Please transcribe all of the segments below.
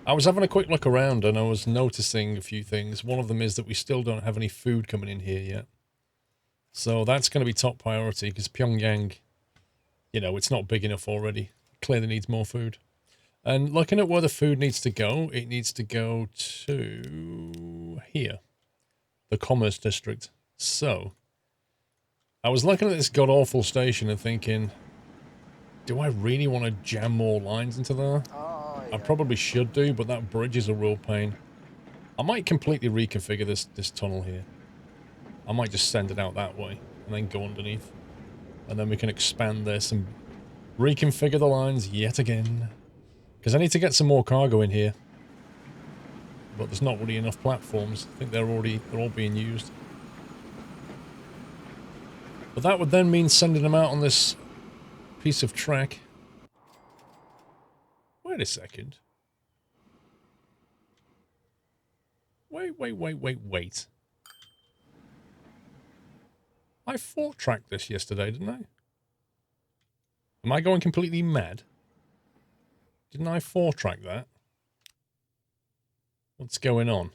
I was having a quick look around and I was noticing a few things. One of them is that we still don't have any food coming in here yet. So that's going to be top priority because Pyongyang, you know, it's not big enough already. Clearly needs more food. And looking at where the food needs to go, it needs to go to here, the commerce district. So I was looking at this god-awful station and thinking, do I really want to jam more lines into there? I probably should do, but that bridge is a real pain. I might completely reconfigure this tunnel here. I might just send it out that way and then go underneath. And then we can expand this and reconfigure the lines yet again. Because I need to get some more cargo in here. But there's not really enough platforms. I think they're all being used. But that would then mean sending them out on this piece of track. Wait a second. Wait. I 4-tracked this yesterday, didn't I? Am I going completely mad? Didn't I 4-track that? What's going on?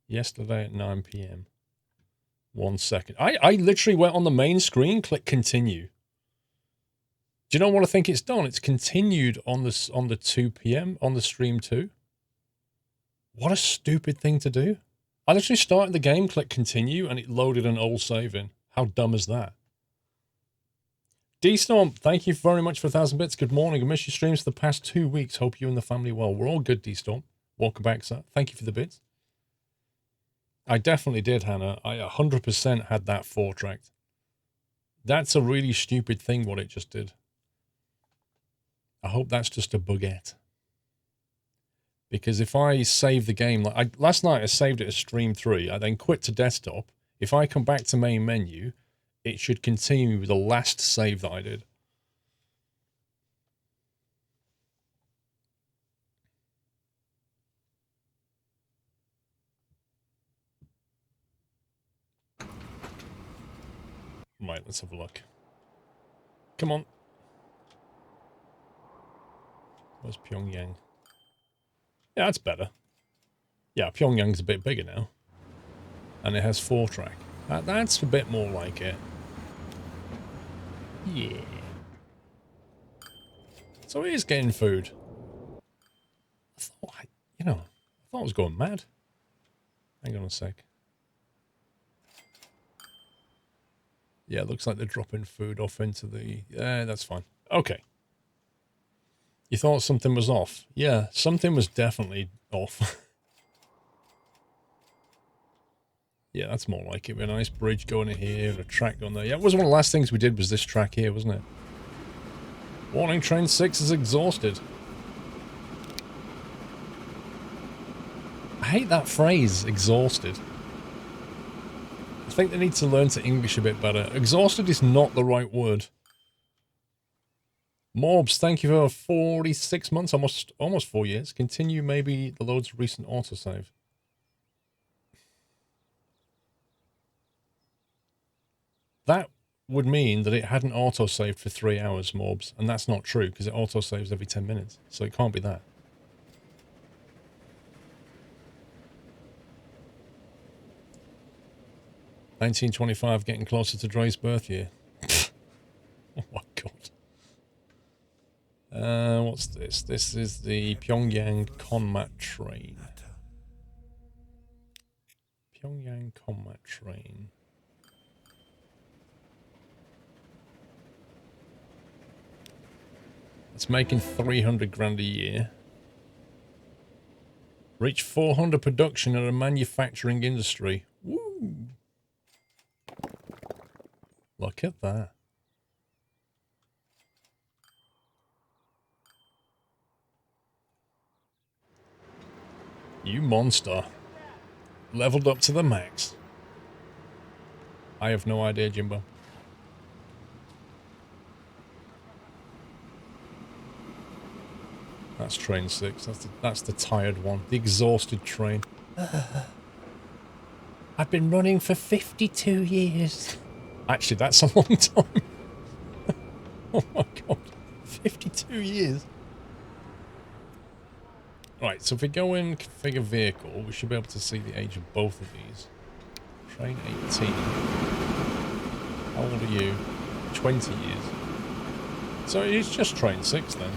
Yesterday at 9 PM. 1 second. I literally went on the main screen, click continue. Do you know what I think it's done? It's continued on the 2 PM on the stream too. What a stupid thing to do. I literally started the game, click continue, and it loaded an old save in. How dumb is that? D-Storm, thank you very much for 1,000 bits. Good morning. I missed your streams for the past 2 weeks. Hope you and the family well. We're all good, D-Storm. Welcome back, sir. Thank you for the bits. I definitely did, Hannah. I 100% had that 4-tracked. That's a really stupid thing, what it just did. I hope that's just a bugette. Because if I save the game, last night I saved it as stream 3. I then quit to desktop. If I come back to main menu, it should continue with the last save that I did. Right, let's have a look. Come on. Where's Pyongyang? Yeah, that's better. Yeah, Pyongyang's a bit bigger now. And it has 4-track. That's a bit more like it. Yeah. So it is getting food. I thought I was going mad. Hang on a sec. Yeah, it looks like they're dropping food off into the... that's fine. Okay. You thought something was off? Yeah, something was definitely off. Yeah, that's more like it. We have a nice bridge going in here and a track going there. Yeah, it was one of the last things we did was this track here, wasn't it? Warning, train 6 is exhausted. I hate that phrase, exhausted. I think they need to learn to English a bit better. Exhausted is not the right word. Morbs, thank you for 46 months, almost 4 years. Continue maybe the load's recent autosave. That would mean that it hadn't autosaved for 3 hours, Morbs, and that's not true because it autosaves every 10 minutes, so it can't be that. $1925, getting closer to Dre's birth year. Oh my god. What's this? This is the Pyongyang combat train. Pyongyang combat train. It's making 300 grand a year. Reach 400 production in a manufacturing industry. Woo! Look at that. You monster. Leveled up to the max. I have no idea, Jimbo. That's train 6. That's the tired one. The exhausted train. I've been running for 52 years. Actually, that's a long time. Oh my god. 52 years. Right, so if we go in configure vehicle, we should be able to see the age of both of these. Train 18. How old are you? 20 years. So it's just train 6 then.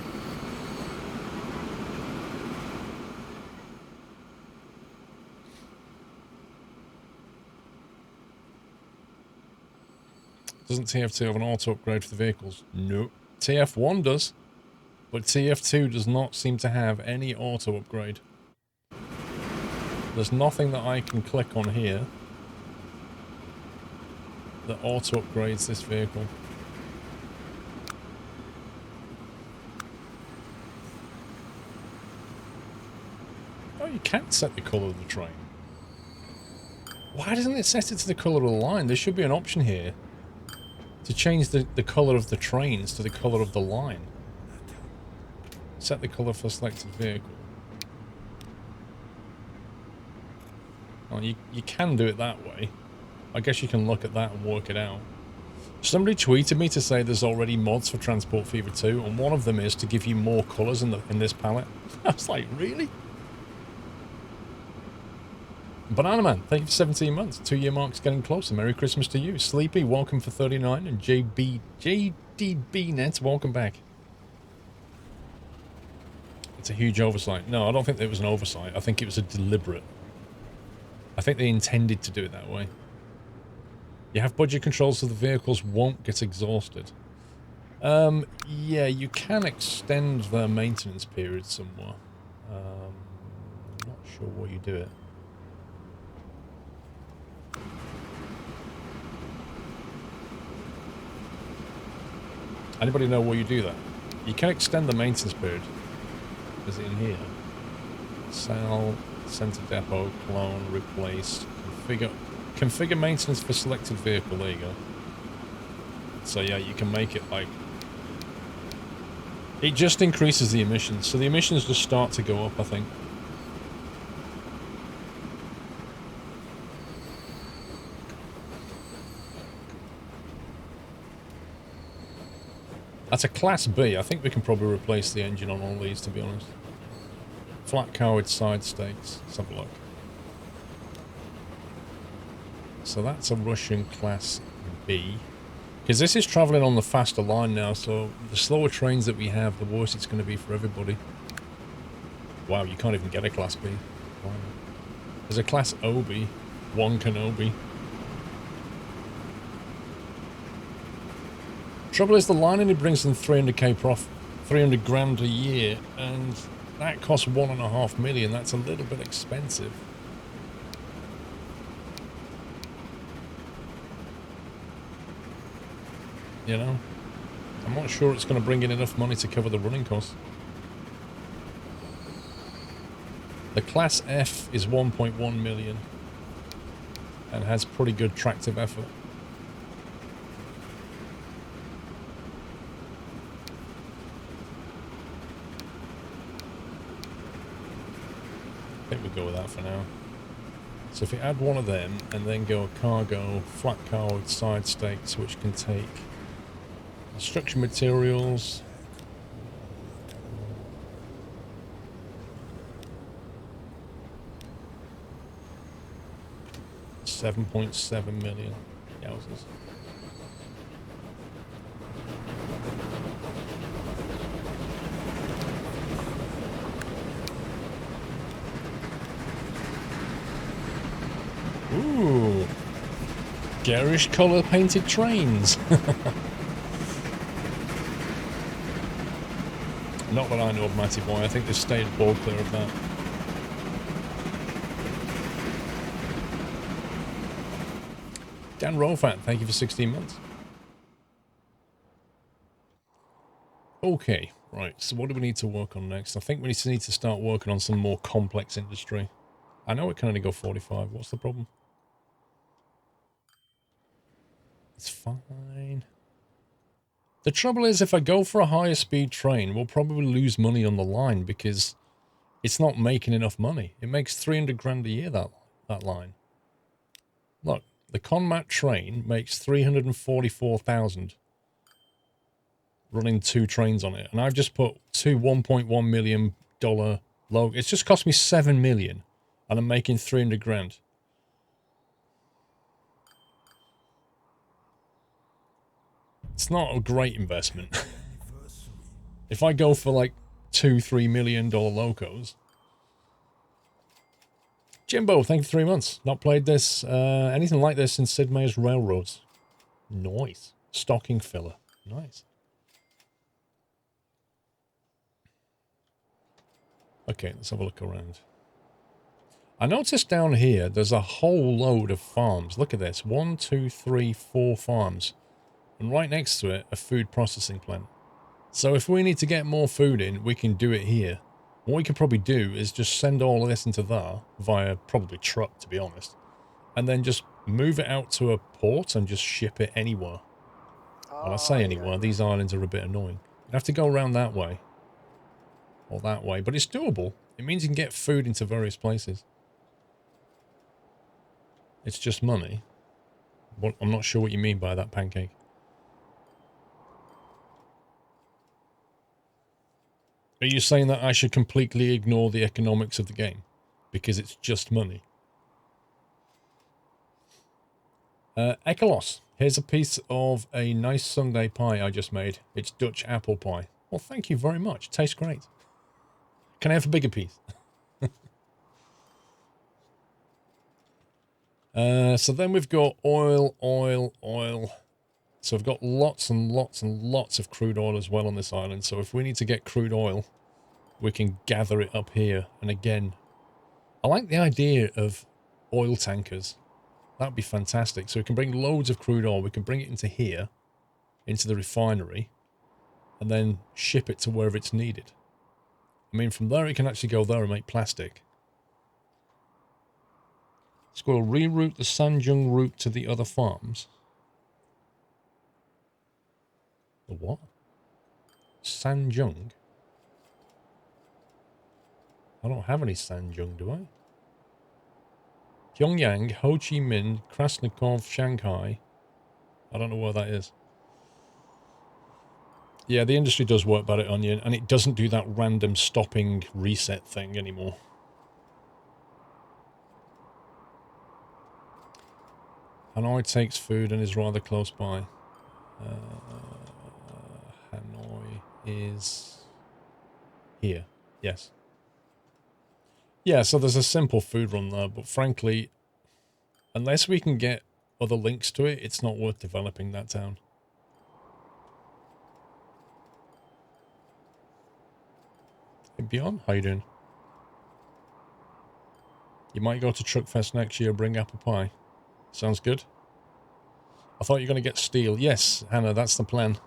Doesn't TF2 have an auto upgrade for the vehicles? No. TF1 does, but TF2 does not seem to have any auto upgrade. There's nothing that I can click on here that auto upgrades this vehicle. Oh, you can set the colour of the train. Why doesn't it set it to the colour of the line? There should be an option here to change the colour of the trains to the colour of the line. Set the colour for selected vehicle. Well, you can do it that way. I guess you can look at that and work it out. Somebody tweeted me to say there's already mods for Transport Fever 2, and one of them is to give you more colours in this palette. I was like, really? Banana Man, thank you for 17 months. 2-year mark's getting closer. Merry Christmas to you. Sleepy, welcome for 39. And JDB Net, welcome back. It's a huge oversight. No, I don't think it was an oversight. I think it was a deliberate. I think they intended to do it that way. You have budget controls so the vehicles won't get exhausted. Yeah, you can extend their maintenance period somewhere. I'm not sure where you do it. Anybody know where you do that? You can extend the maintenance period. Is it in here? Sell, center depot, clone, replace, configure maintenance for selected vehicle. There you go. So yeah, you can make it like... It just increases the emissions. So the emissions just start to go up, I think. That's a Class B. I think we can probably replace the engine on all these, to be honest. Flat car with side stakes. Let's have a look. So that's a Russian Class B. Because this is travelling on the faster line now, so the slower trains that we have, the worse it's going to be for everybody. Wow, you can't even get a Class B. Wow. There's a Class OB. One Kenobi. Trouble is, the line only brings them 300k profit, 300 grand a year, and that costs 1.5 million. That's a little bit expensive. You know, I'm not sure it's going to bring in enough money to cover the running costs. The Class F is 1.1 million and has pretty good tractive effort. I think we'll go with that for now. So if we add one of them and then go cargo, flat car with side stakes, which can take construction materials, $7.7 million. Yowzers. Ooh, garish colour painted trains. Not that I know of, Matty Boy. I think they stayed ball clear of that. Dan Rolfat, thank you for 16 months. Okay, right. So what do we need to work on next? I think we need to start working on some more complex industry. I know it can only go 45. What's the problem? It's fine. The trouble is, if I go for a higher speed train, we'll probably lose money on the line because it's not making enough money. It makes 300 grand a year, that line. Look, the Conmat train makes 344,000. running 2 trains on it. And I've just put 2 $1.1 million logo. It's just cost me 7 million and I'm making 300 grand. It's not a great investment. If I go for like $2-3 million locos. Jimbo, thank you for 3 months. Not played this, anything like this since Sid Meier's Railroads. Nice. Stocking filler. Nice. Okay, let's have a look around. I noticed down here, there's a whole load of farms. Look at this. 1, 2, 3, 4 farms. And right next to it, a food processing plant. So if we need to get more food in, we can do it here. What we could probably do is just send all of this into there via probably truck, to be honest. And then just move it out to a port and just ship it anywhere. Well, I say anywhere, these islands are a bit annoying. You'd have to go around that way. Or that way, but it's doable. It means you can get food into various places. It's just money. I'm not sure what you mean by that, Pancake. Are you saying that I should completely ignore the economics of the game? Because it's just money? Ekalos, here's a piece of a nice Sunday pie I just made. It's Dutch apple pie. Well, thank you very much. Tastes great. Can I have a bigger piece? So then we've got oil. So we've got lots and lots and lots of crude oil as well on this island. So if we need to get crude oil, we can gather it up here. And again, I like the idea of oil tankers. That'd be fantastic. So we can bring loads of crude oil. We can bring it into here, into the refinery, and then ship it to wherever it's needed. I mean, from there, it can actually go there and make plastic. Squirrel, reroute the Sanjung route to the other farms. The what? Sanjung? I don't have any Sanjung, do I? Pyongyang, Ho Chi Minh, Krasnikov, Shanghai. I don't know where that is. Yeah, the industry does work better, Onion, and it doesn't do that random stopping reset thing anymore. Hanoi takes food and is rather close by. Hanoi is here. Yes. Yeah, so there's a simple food run there, but frankly, unless we can get other links to it, it's not worth developing that town. Hey, Beyond, how you doing? You might go to Truckfest next year, bring apple pie. Sounds good. I thought you were going to get steel. Yes, Hannah, that's the plan.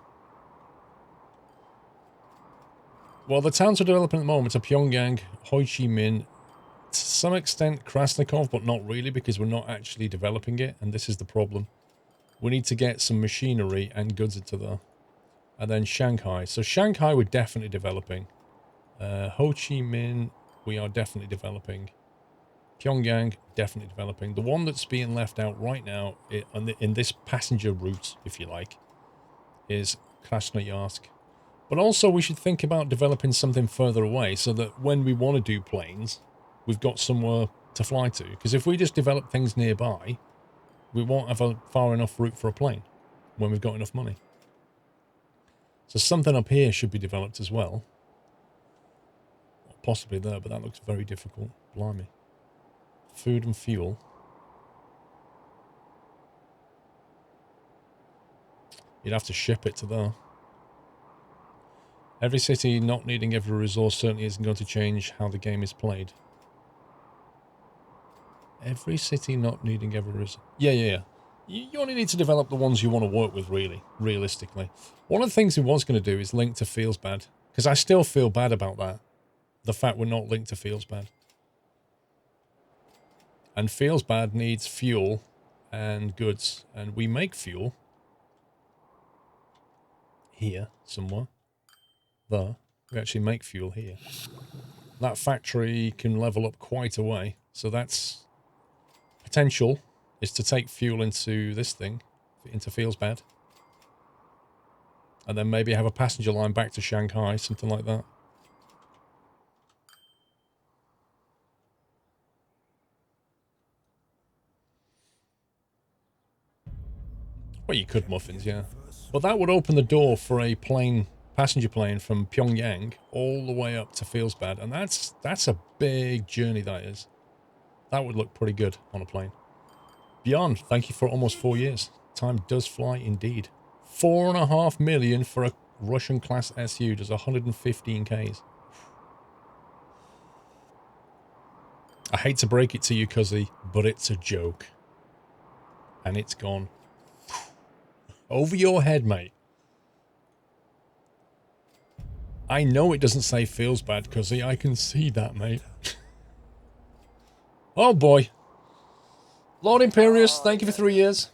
Well, the towns we're developing at the moment are Pyongyang, Ho Chi Minh, to some extent Krasnikov, but not really because we're not actually developing it, and this is the problem. We need to get some machinery and goods into there. And then Shanghai. So Shanghai we're definitely developing. Ho Chi Minh we are definitely developing. Pyongyang, definitely developing. The one that's being left out right now in this passenger route, if you like, is Krasnoyarsk. But also we should think about developing something further away so that when we want to do planes, we've got somewhere to fly to. Because if we just develop things nearby, we won't have a far enough route for a plane when we've got enough money. So something up here should be developed as well. Possibly there, but that looks very difficult. Blimey. Food and fuel. You'd have to ship it to there. Every city not needing every resource certainly isn't going to change how the game is played. Every city not needing every resource. Yeah. You only need to develop the ones you want to work with, really, realistically. One of the things we was going to do is link to Feels Bad, because I still feel bad about that. The fact we're not linked to Feels Bad. And Feels Bad needs fuel and goods, and we make fuel here somewhere. There. We actually make fuel here. That factory can level up quite a way, so that's potential is to take fuel into this thing, into Feels Bad. And then maybe have a passenger line back to Shanghai, something like that. Well, you could muffins, yeah. But that would open the door for a plane, passenger plane from Pyongyang all the way up to Feelsbad. And that's a big journey, that is. That would look pretty good on a plane. Beyond, thank you for almost 4 years. Time does fly indeed. 4.5 million for a Russian class SU does 115 Ks. I hate to break it to you, Cuzzy, but it's a joke. And it's gone over your head, mate. I know it doesn't say feels bad, Cuzzy. I can see that, mate. Oh, boy. Lord Imperious, thank you for 3 years.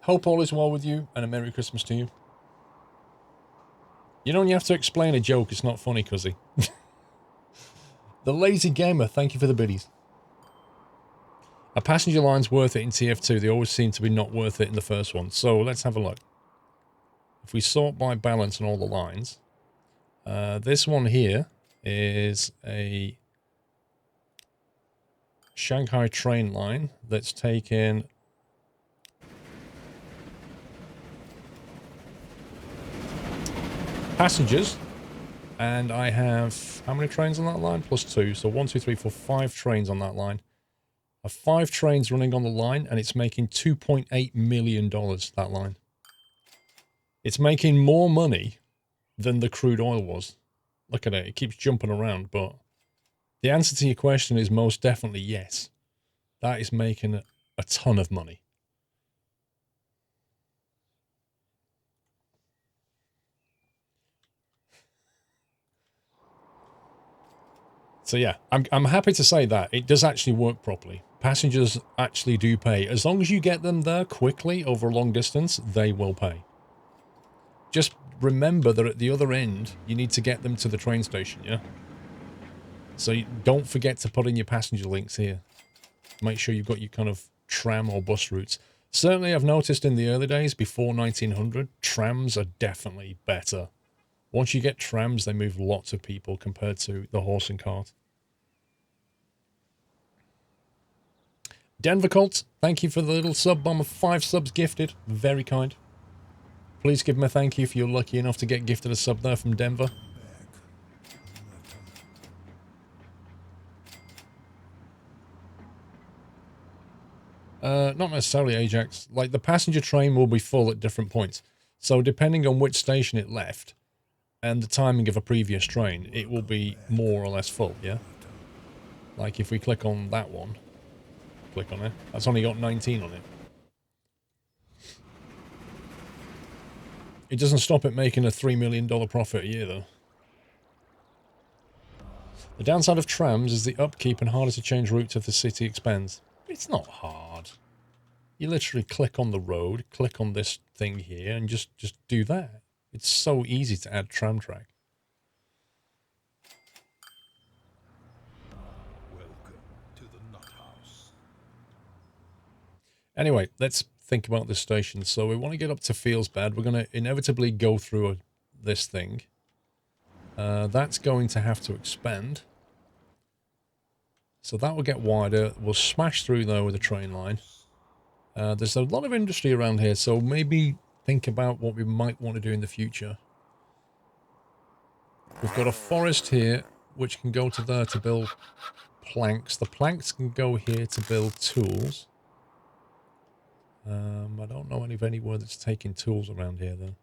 Hope all is well with you, and a Merry Christmas to you. You know when you have to explain a joke, it's not funny, Cuzzy. The Lazy Gamer, thank you for the biddies. A passenger line's worth it in TF2. They always seem to be not worth it in the first one. So let's have a look. If we sort by balance on all the lines, this one here is a Shanghai train line that's taken passengers, and I have how many trains on that line? Plus 2, so 1, 2, 3, 4, 5 trains on that line. I have 5 trains running on the line, and it's making $2.8 million, that line. It's making more money than the crude oil was. Look at it, it keeps jumping around, but the answer to your question is most definitely yes. That is making a ton of money. So yeah, I'm happy to say that it does actually work properly. Passengers actually do pay. As long as you get them there quickly over a long distance, they will pay. Just remember that at the other end, you need to get them to the train station, yeah? So don't forget to put in your passenger links here. Make sure you've got your kind of tram or bus routes. Certainly I've noticed in the early days, before 1900, trams are definitely better. Once you get trams, they move lots of people compared to the horse and cart. Denver Colt, thank you for the little sub bomb of 5 subs gifted. Very kind. Please give him a thank you if you're lucky enough to get gifted a sub there from Denver. Not necessarily, Ajax. Like, the passenger train will be full at different points. So depending on which station it left and the timing of a previous train, it will be more or less full, yeah? Like, if we click on that one, click on it, that's only got 19 on it. It doesn't stop it making a $3 million profit a year, though. The downside of trams is the upkeep and harder to change routes if the city expands. It's not hard. You literally click on the road, click on this thing here, and just do that. It's so easy to add tram track. Welcome to the Nut House. Anyway, let's think about this station. So we want to get up to Feelsbad. We're going to inevitably go through this thing. That's going to have to expand. So that will get wider. We'll smash through there with a train line. There's a lot of industry around here, so maybe think about what we might want to do in the future. We've got a forest here, which can go to there to build planks. The planks can go here to build tools. I don't know of anywhere that's taking tools around here, though.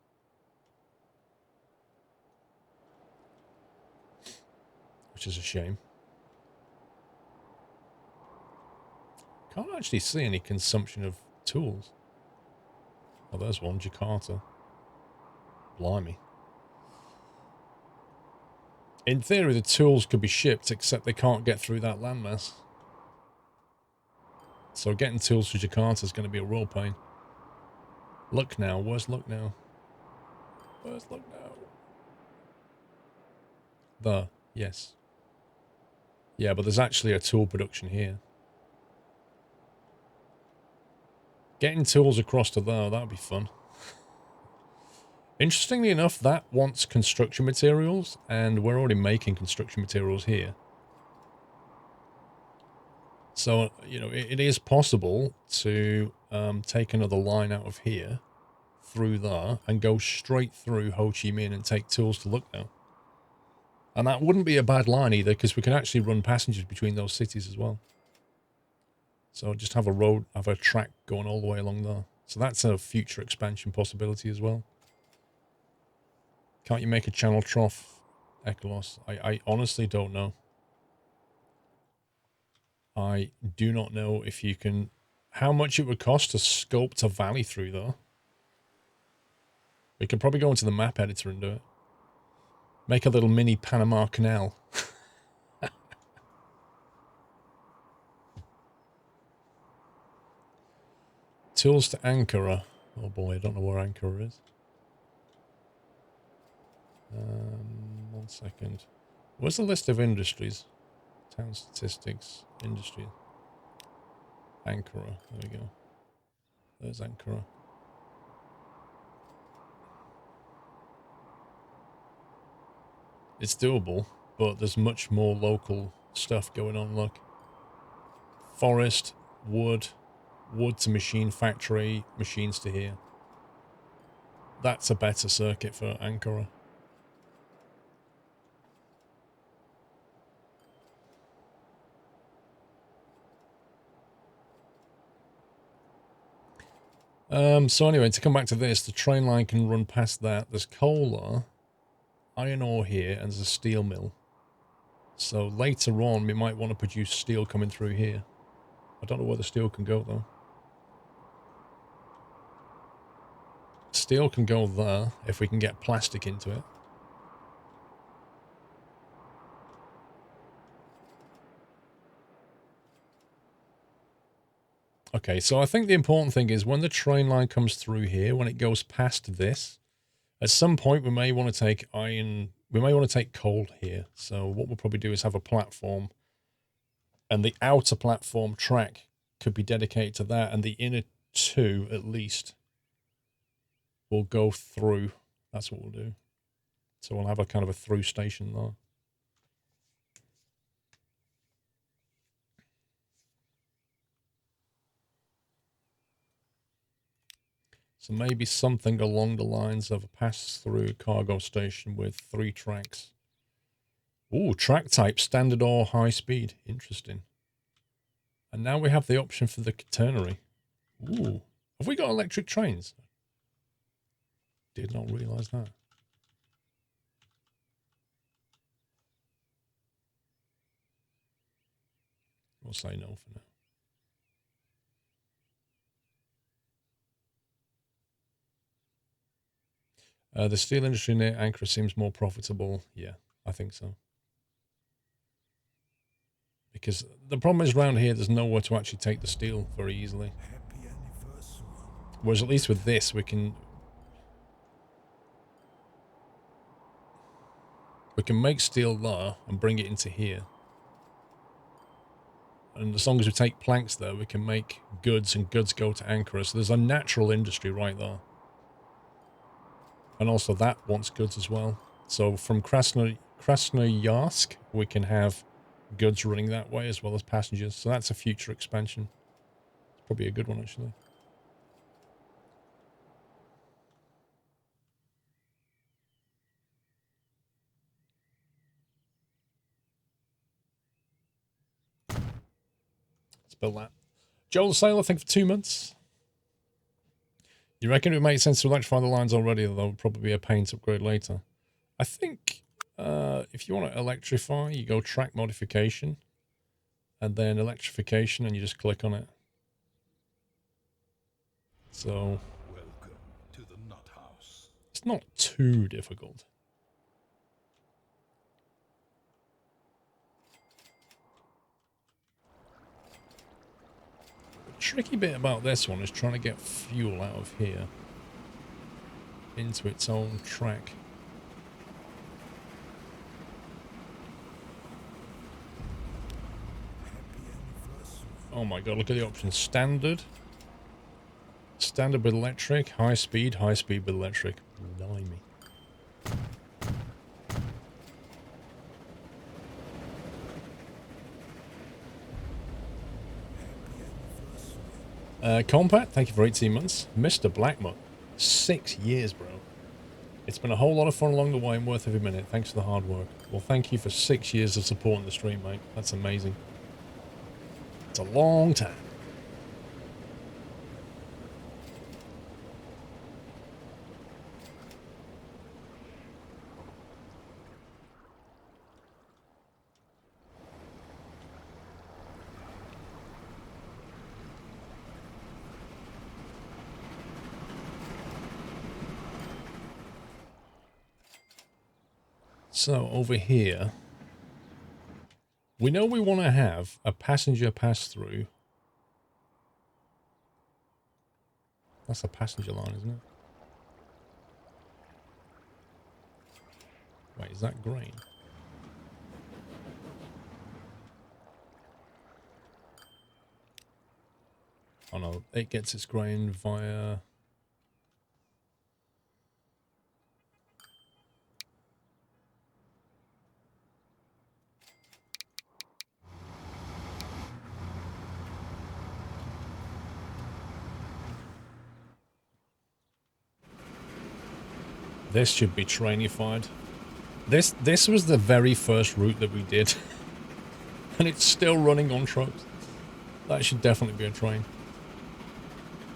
Which is a shame. Can't actually see any consumption of tools. Oh, there's one, Jakarta. Blimey. In theory, the tools could be shipped, except they can't get through that landmass. So getting tools to Jakarta is going to be a real pain. Lucknow. Where's Lucknow? Where's Lucknow? There. Yes. Yeah, but there's actually a tool production here. Getting tools across to there, that would be fun. Interestingly enough, that wants construction materials, and we're already making construction materials here. So, you know, it is possible to take another line out of here, through there, and go straight through Ho Chi Minh and take tools to look now. And that wouldn't be a bad line either, because we can actually run passengers between those cities as well. So just have a road, have a track going all the way along there. So that's a future expansion possibility as well. Can't you make a channel trough, Ecolos? I honestly don't know. I do not know if you can... How much it would cost to sculpt a valley through there. We could probably go into the map editor and do it. Make a little mini Panama Canal. Tools to Ankara. Oh boy, I don't know where Ankara is. 1 second. Where's the list of industries? Town statistics, industry. Ankara. There we go. There's Ankara. It's doable, but there's much more local stuff going on. Look. Forest, wood, wood to machine factory, machines to here. That's a better circuit for Ankara. So anyway, to come back to this, the train line can run past that. There's coal there, iron ore here, and there's a steel mill. So later on, we might want to produce steel coming through here. I don't know where the steel can go, though. Steel can go there, if we can get plastic into it. Okay, so I think the important thing is when the train line comes through here, when it goes past this, at some point we may want to take iron, we may want to take coal here. So what we'll probably do is have a platform, and the outer platform track could be dedicated to that, and the inner two, at least, will go through. That's what we'll do. So we'll have a kind of a through station there. So maybe something along the lines of a pass-through cargo station with 3 tracks. Ooh, track type, standard or high speed. Interesting. And now we have the option for the Catenary. Ooh. Have we got electric trains? Did not realise that. We'll say no for now. The steel industry near Ankara seems more profitable. Yeah, I think so. Because the problem is around here, there's nowhere to actually take the steel very easily. Whereas at least with this, we can make steel there and bring it into here. And as long as we take planks there, we can make goods, and goods go to Ankara. So there's a natural industry right there. And also that wants goods as well. So from Krasnoyarsk, we can have goods running that way as well as passengers. So that's a future expansion. It's probably a good one, actually. Let's build that. Joel the Sailor, I think for 2 months. You reckon it would make sense to electrify the lines already, though it would probably be a pain to upgrade later. I think if you want to electrify, you go track modification, and then electrification, and you just click on it. So Welcome to the nut house. It's not too difficult. The tricky bit about this one is trying to get fuel out of here into its own track. Oh my god, look at the options. Standard, Standard with electric, high speed with electric. Blimey. Compat, thank you for 18 months. Mr. Blackmut, 6 years, bro. It's been a whole lot of fun along the way and worth every minute. Thanks for the hard work. Well, thank you for 6 years of supporting the stream, mate. That's amazing. It's a long time. So, over here, we know we want to have a passenger pass-through. That's a passenger line, isn't it? Wait, is that grain? Oh no, it gets its grain via... This should be trainified. This was the very first route that we did. And it's still running on trucks. That should definitely be a train.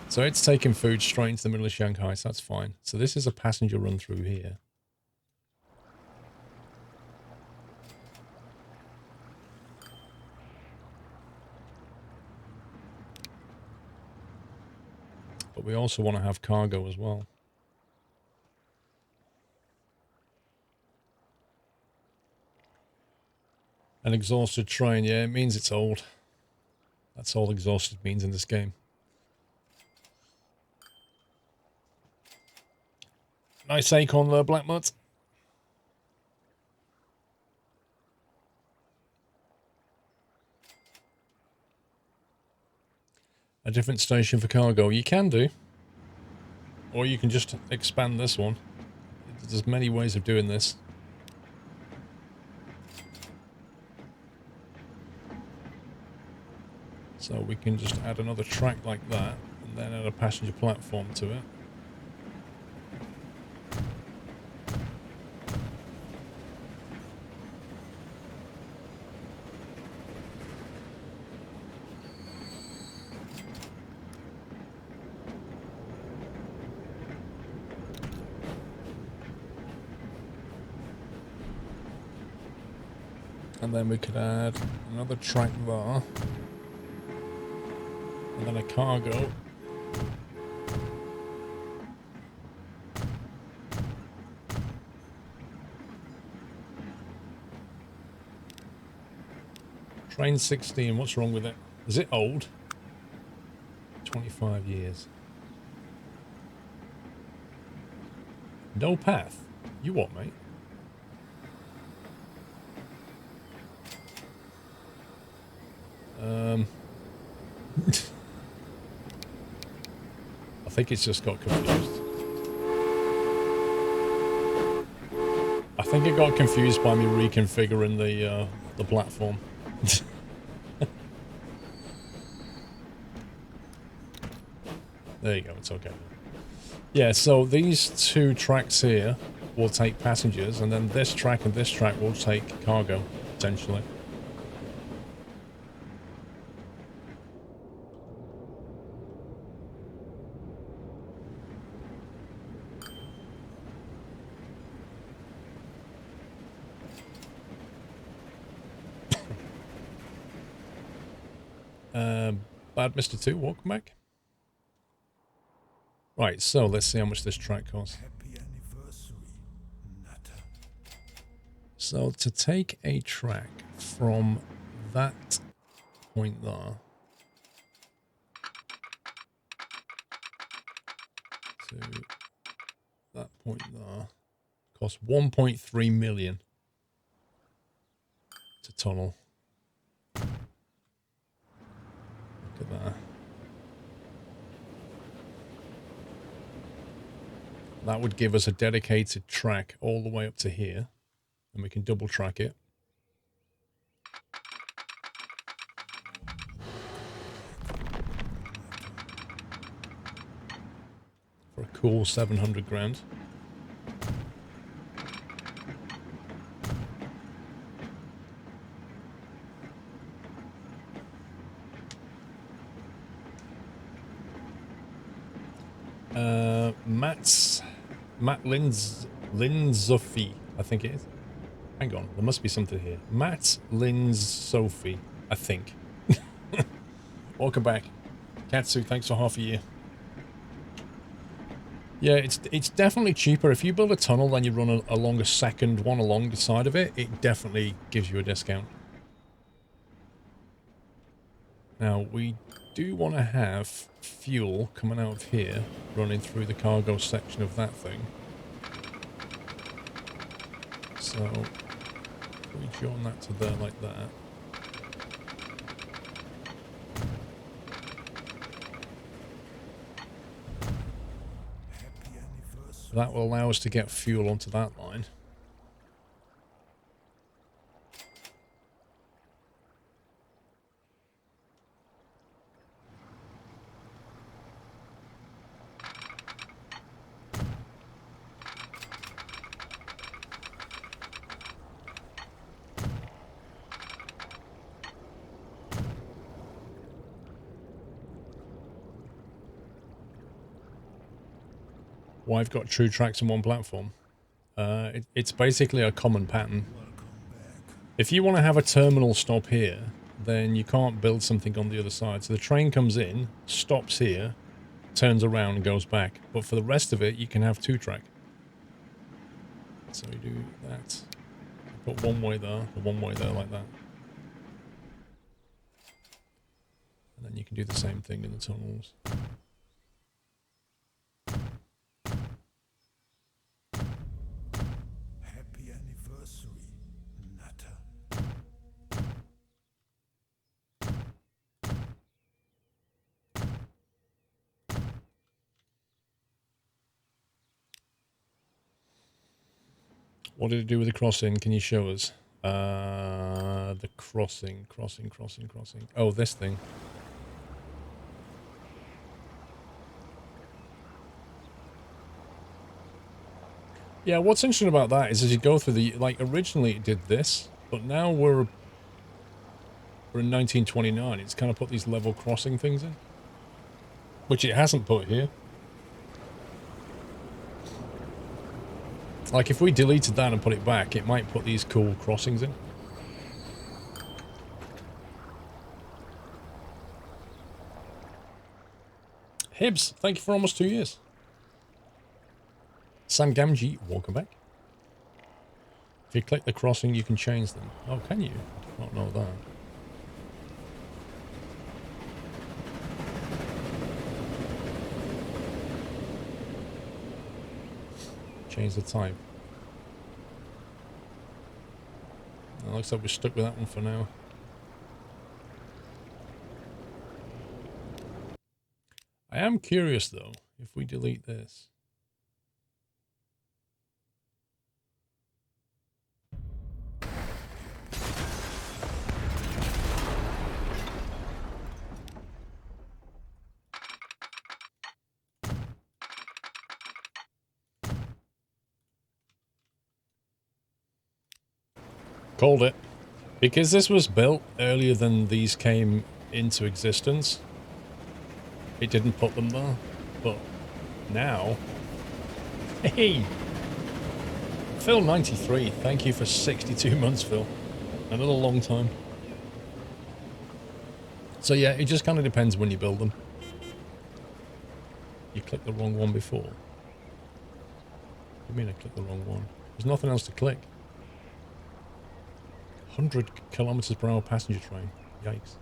So it's taking food straight into the middle of Shanghai, so that's fine. So this is a passenger run through here. But we also want to have cargo as well. An exhausted train, yeah, it means it's old. That's all exhausted means in this game. Nice acorn there, Blackmut. A different station for cargo. You can do. Or you can just expand this one. There's many ways of doing this. So we can just add another track like that, and then add a passenger platform to it. And then we could add another track there. And then a cargo. Train 16, what's wrong with it? Is it old? 25 years. No path? You what, mate? I think it's just got confused. I think it got confused by me reconfiguring the platform. There you go, it's okay. Yeah, so these two tracks here will take passengers, and then this track and this track will take cargo, potentially. Bad Mr. 2, welcome back. Right, so let's see how much this track costs. Happy anniversary, Nutter. So to take a track from that point there to that point there costs 1.3 million to tunnel. Look at that. That would give us a dedicated track all the way up to here. And we can double track it. For a cool 700 grand. Matt Linzoffi, I think it is. Hang on, there must be something here. Matt Linzoffi, I think. Welcome back. Katsu, thanks for half a year. Yeah, it's definitely cheaper. If you build a tunnel, then you run along a second one along the side of it, it definitely gives you a discount. Now, we do want to have fuel coming out of here, running through the cargo section of that thing. So, if we join that to there like that. That will allow us to get fuel onto that line. Why I've got true tracks on one platform. It's basically a common pattern. If you want to have a terminal stop here, then you can't build something on the other side. So the train comes in, stops here, turns around and goes back. But for the rest of it, you can have two track. So you do that. Put one way there, the one way there like that. And then you can do the same thing in the tunnels. What did it do with the crossing? Can you show us? The crossing. Oh, this thing. Yeah, what's interesting about that is as you go through the... Like, originally it did this, but now we're in 1929. It's kind of put these level crossing things in. Which it hasn't put here. Like, if we deleted that and put it back, it might put these cool crossings in. Hibs, thank you for almost 2 years. Sam Gamgee, welcome back. If you click the crossing, you can change them. Oh, can you? I did not know that. Change the type. It looks like we're stuck with that one for now. I am curious though, if we delete this. Called it. Because this was built earlier than these came into existence, it didn't put them there. But now... Hey! Phil93, thank you for 62 months, Phil. Another long time. So yeah, it just kind of depends when you build them. You clicked the wrong one before. What do you mean I clicked the wrong one? There's nothing else to click. 100 kilometers per hour passenger train. Yikes.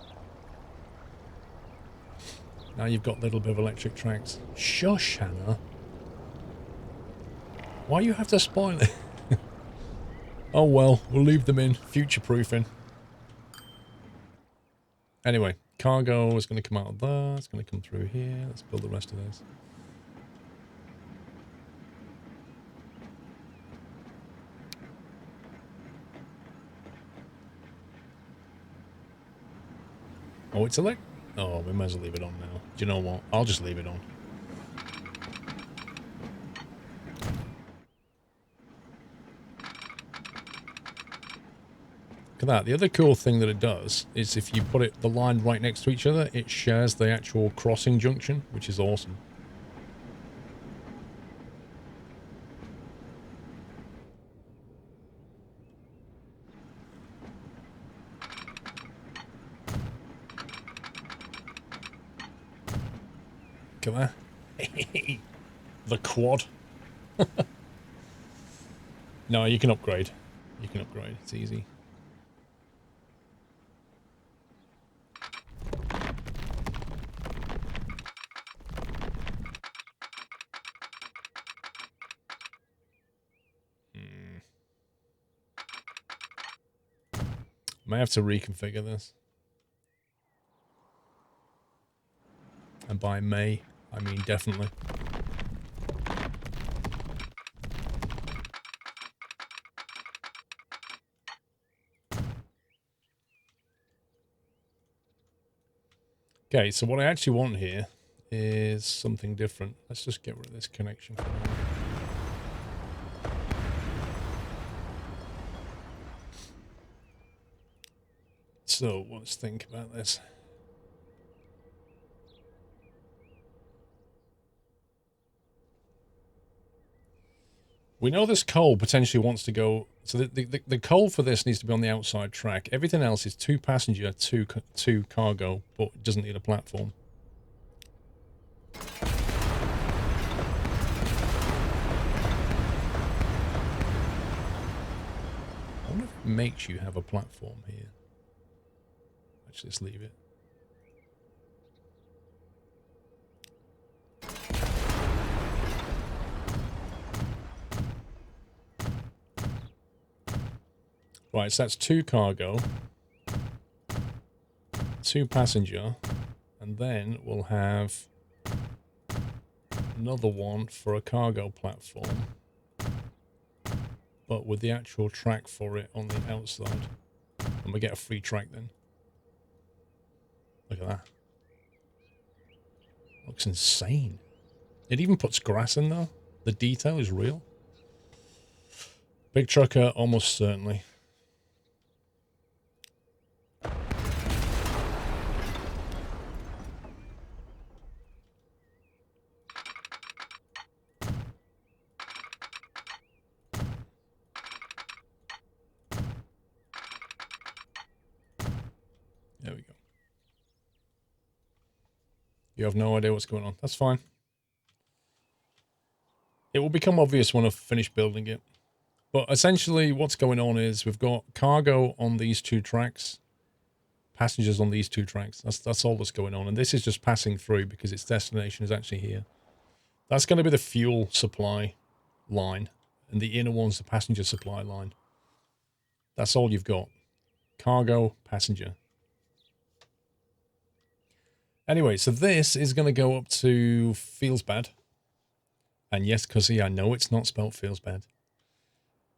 Now you've got a little bit of electric tracks. Shush, Hannah. Why you have to spoil it? Oh well, we'll leave them in. Future-proofing. Anyway, cargo is going to come out of there. It's going to come through here. Let's build the rest of this. Oh, it's elect. Oh, we might as well leave it on now. Do you know what? I'll just leave it on. Look at that. The other cool thing that it does is if you put the line right next to each other, it shares the actual crossing junction, which is awesome. Look at that. The quad. No, you can upgrade. You can upgrade. It's easy. May have to reconfigure this. And by may, I mean definitely. Okay, so what I actually want here is something different. Let's just get rid of this connection for now. So let's think about this. We know this coal potentially wants to go... So the coal for this needs to be on the outside track. Everything else is 2 passenger, 2 cargo, but it doesn't need a platform. I wonder if it makes you have a platform here. Actually, let's leave it. Right, so that's 2 cargo, 2 passenger, and then we'll have another one for a cargo platform, but with the actual track for it on the outside. And we get a free track then. Look at that. Looks insane. It even puts grass in there. The detail is real. Big trucker, almost certainly. There we go. You have no idea what's going on. That's fine. It will become obvious when I've finished building it. But essentially what's going on is we've got cargo on these 2 tracks, passengers on these 2 tracks. That's all that's going on. And this is just passing through because its destination is actually here. That's going to be the fuel supply line. And the inner one's the passenger supply line. That's all you've got. Cargo, passenger. Anyway, so this is going to go up to feels bad. And yes, Cuzzy, I know it's not spelt feels bad.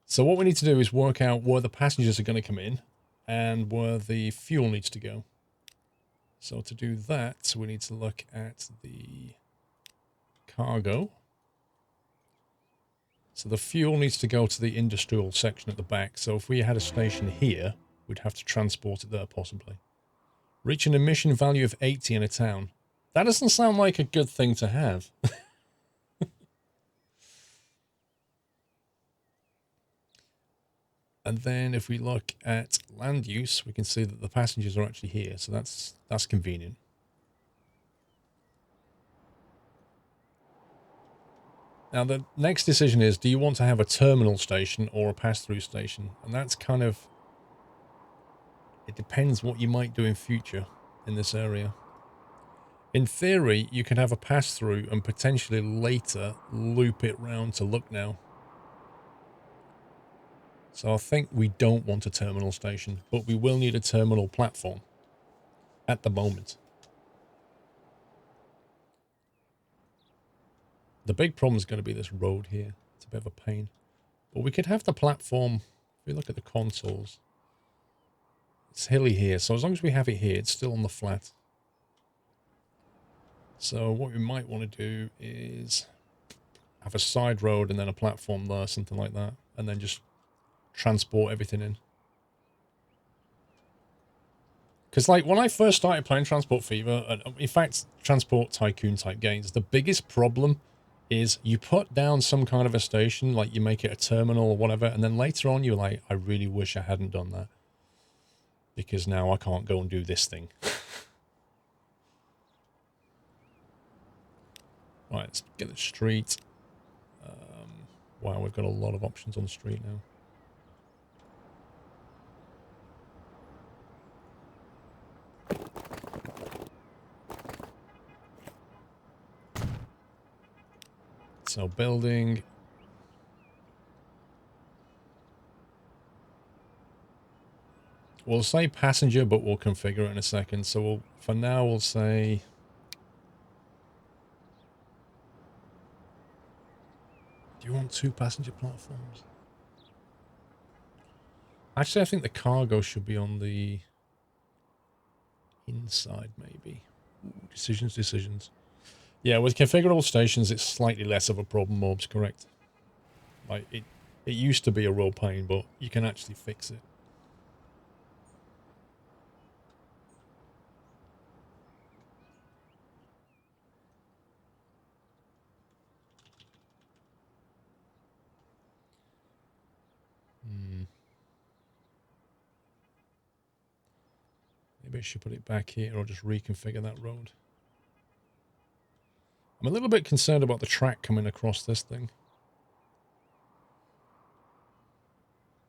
So what we need to do is work out where the passengers are going to come in and where the fuel needs to go. So to do that, we need to look at the cargo. So the fuel needs to go to the industrial section at the back. So if we had a station here, we'd have to transport it there possibly. Reach an emission value of 80 in a town. That doesn't sound like a good thing to have. And then if we look at land use, we can see that the passengers are actually here. So that's convenient. Now the next decision is, do you want to have a terminal station or a pass-through station? And that's kind of... It depends what you might do in future in this area. In theory, you can have a pass-through and potentially later loop it round to Lucknow. So I think we don't want a terminal station, but we will need a terminal platform at the moment. The big problem is going to be this road here. It's a bit of a pain. But we could have the platform, if we look at the consoles, It's hilly here, so as long as we have it here, it's still on the flat. So what we might want to do is have a side road and then a platform there, something like that, and then just transport everything in. Because, like, when I first started playing Transport Fever, and in fact, Transport Tycoon type games, the biggest problem is you put down some kind of a station, like you make it a terminal or whatever, and then later on you're like, I really wish I hadn't done that. Because now I can't go and do this thing. Right, let's get the street. Wow, we've got a lot of options on the street now. So building. We'll say passenger, but we'll configure it in a second. So we'll, for now, we'll say... Do you want 2 passenger platforms? Actually, I think the cargo should be on the inside, maybe. Ooh, decisions. Yeah, with configurable stations, it's slightly less of a problem, Morb's correct. Like, it used to be a real pain, but you can actually fix it. Maybe I should put it back here or just reconfigure that road. I'm a little bit concerned about the track coming across this thing.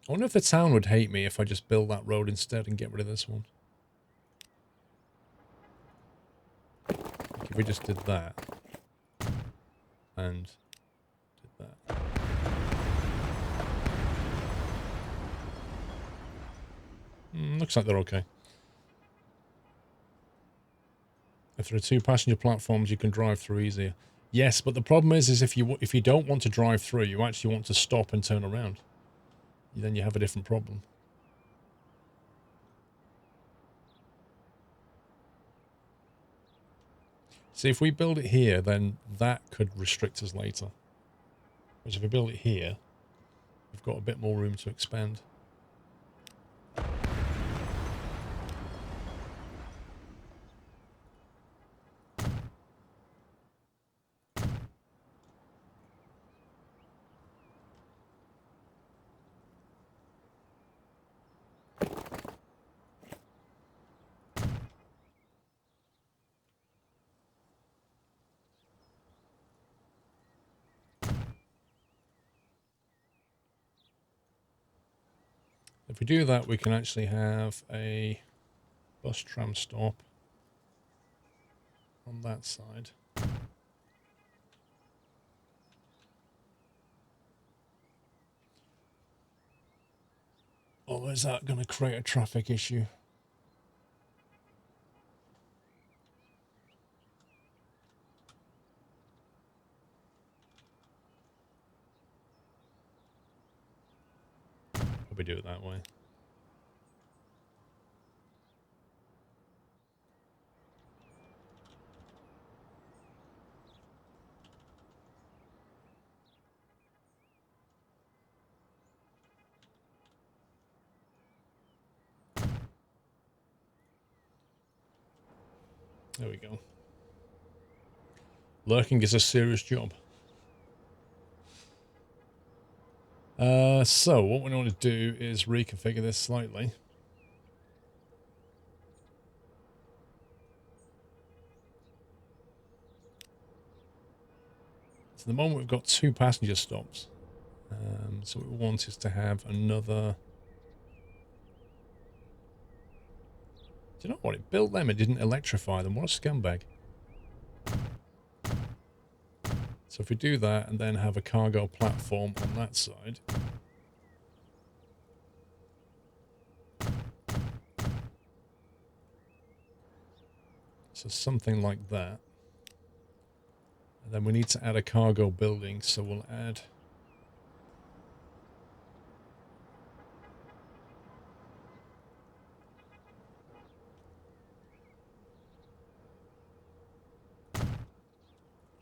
I wonder if the town would hate me if I just build that road instead and get rid of this one. Like if we just did that. And did that. Looks like they're okay. If there are 2 passenger platforms, you can drive through easier. Yes, but the problem is if you don't want to drive through, you actually want to stop and turn around. Then you have a different problem. See, if we build it here, then that could restrict us later. Whereas if we build it here, we've got a bit more room to expand. If we do that, we can actually have a bus tram stop on that side. Or is that going to create a traffic issue? Probably do it that way. There we go. Lurking is a serious job. So what we want to do is reconfigure this slightly. So the moment we've got 2 passenger stops. So what we want is to have another... Do you know what? It built them, it didn't electrify them. What a scumbag. So if we do that and then have a cargo platform on that side. So something like that. And then we need to add a cargo building, so we'll add...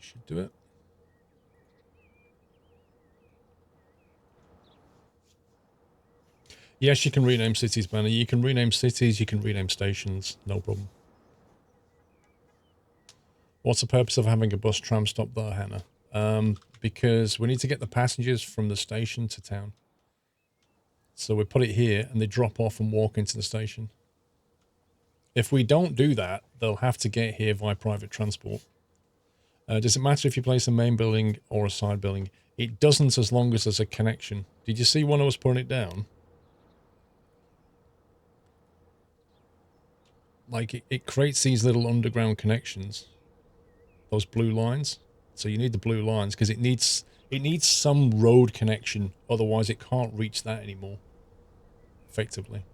should do it. Yes, you can rename cities, Benny. You can rename cities, you can rename stations. No problem. What's the purpose of having a bus tram stop there, Hannah? Because we need to get the passengers from the station to town. So we put it here and they drop off and walk into the station. If we don't do that, they'll have to get here via private transport. Does it matter if you place a main building or a side building? It doesn't as long as there's a connection. Did you see when I was putting it down? Like it creates these little underground connections. Those blue lines. So you need the blue lines because it needs some road connection. Otherwise it can't reach that anymore. Effectively.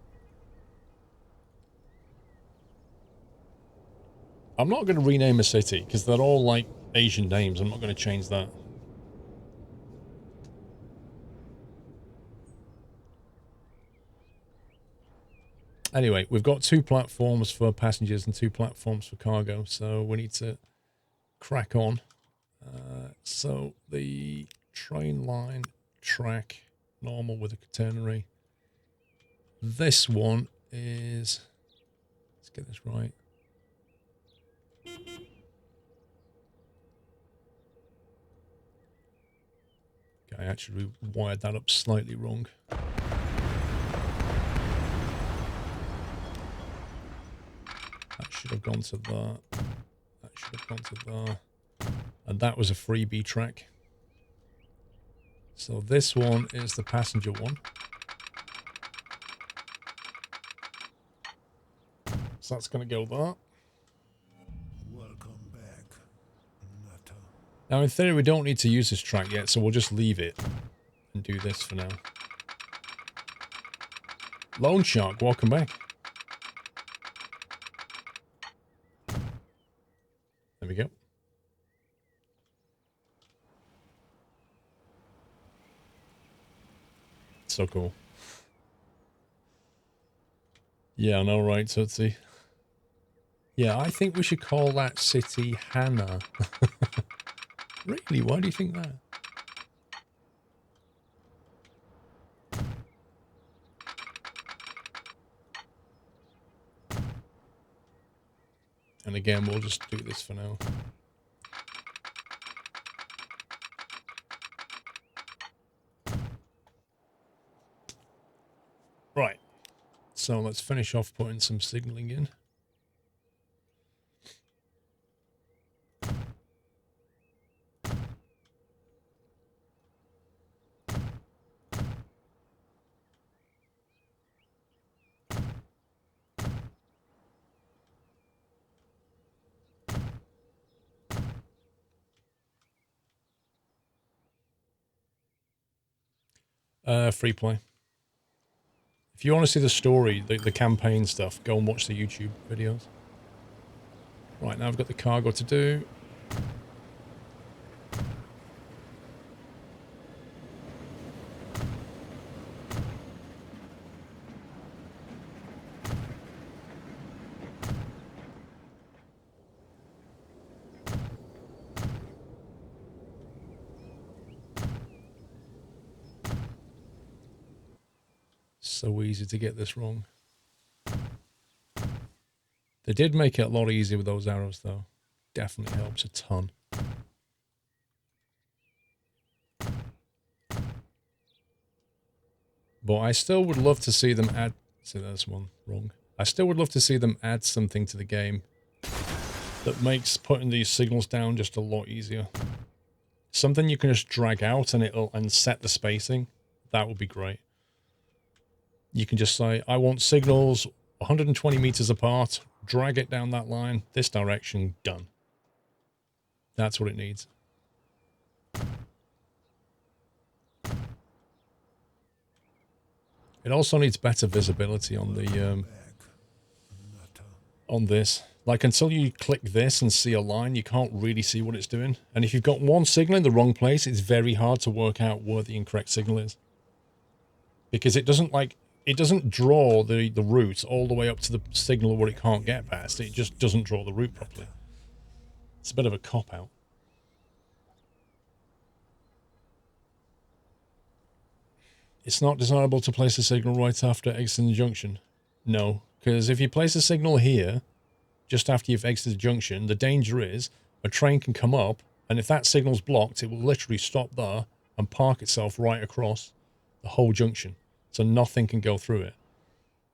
I'm not going to rename a city because they're all like Asian names. I'm not going to change that. Anyway, we've got 2 platforms for passengers and 2 platforms for cargo, so we need to crack on. So the train line track, normal with a catenary. This one is, let's get this right. Okay, I actually wired that up slightly wrong. That should have gone to that. That should have gone to there. And that was a freebie track. So this one is the passenger one. So that's going to go there. Welcome back, Nutter. Now in theory we don't need to use this track yet, so we'll just leave it and do this for now. Lone Shark, welcome back. There we go. So cool. Yeah, I know, right, Tootsie? Yeah, I think we should call that city Hannah. Really? Why do you think that? And again, we'll just do this for now. Right. So let's finish off putting some signaling in. Free play. If you want to see the story, the campaign stuff, go and watch the YouTube videos. Right, now I've got the cargo to do. So easy to get this wrong. They did make it a lot easier with those arrows, though. Definitely helps a ton. But I still would love to see them add... See, that's one wrong. I still would love to see them add something to the game that makes putting these signals down just a lot easier. Something you can just drag out and set the spacing. That would be great. You can just say, I want signals 120 meters apart, drag it down that line, this direction, done. That's what it needs. It also needs better visibility on the on this. Like until you click this and see a line, you can't really see what it's doing. And if you've got one signal in the wrong place, it's very hard to work out where the incorrect signal is. Because it doesn't draw the route all the way up to the signal where it can't get past. It just doesn't draw the route properly. It's a bit of a cop-out. It's not desirable to place a signal right after exiting the junction. No, because if you place a signal here, just after you've exited the junction, the danger is a train can come up, and if that signal's blocked, it will literally stop there and park itself right across the whole junction. So nothing can go through it.